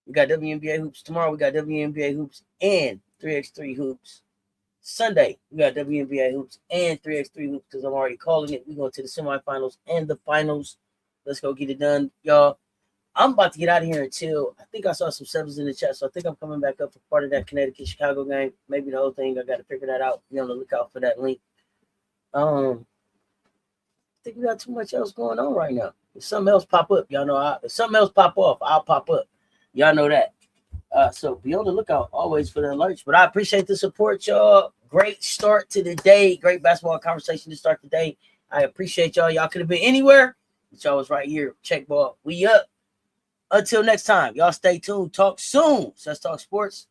We got WNBA hoops tomorrow. We got WNBA hoops and 3x3 hoops. Sunday, we got WNBA hoops and 3x3 hoops because I'm already calling it. We're going to the semifinals and the finals. Let's go get it done, y'all. I'm about to get out of here until I think I saw some sevens in the chat, so I think I'm coming back up for part of that Connecticut-Chicago game. Maybe the whole thing. I got to figure that out. Be on the lookout for that link. I think we got too much else going on right now. If something else pop up, y'all know. If something else pop off, I'll pop up. Y'all know that. So be on the lookout always for the alerts. But I appreciate the support, y'all. Great start to the day. Great basketball conversation to start the day. I appreciate y'all. Y'all could have been anywhere, but y'all was right here. Check ball. We up. Until next time, y'all stay tuned. Talk soon. Cess Talks Sports.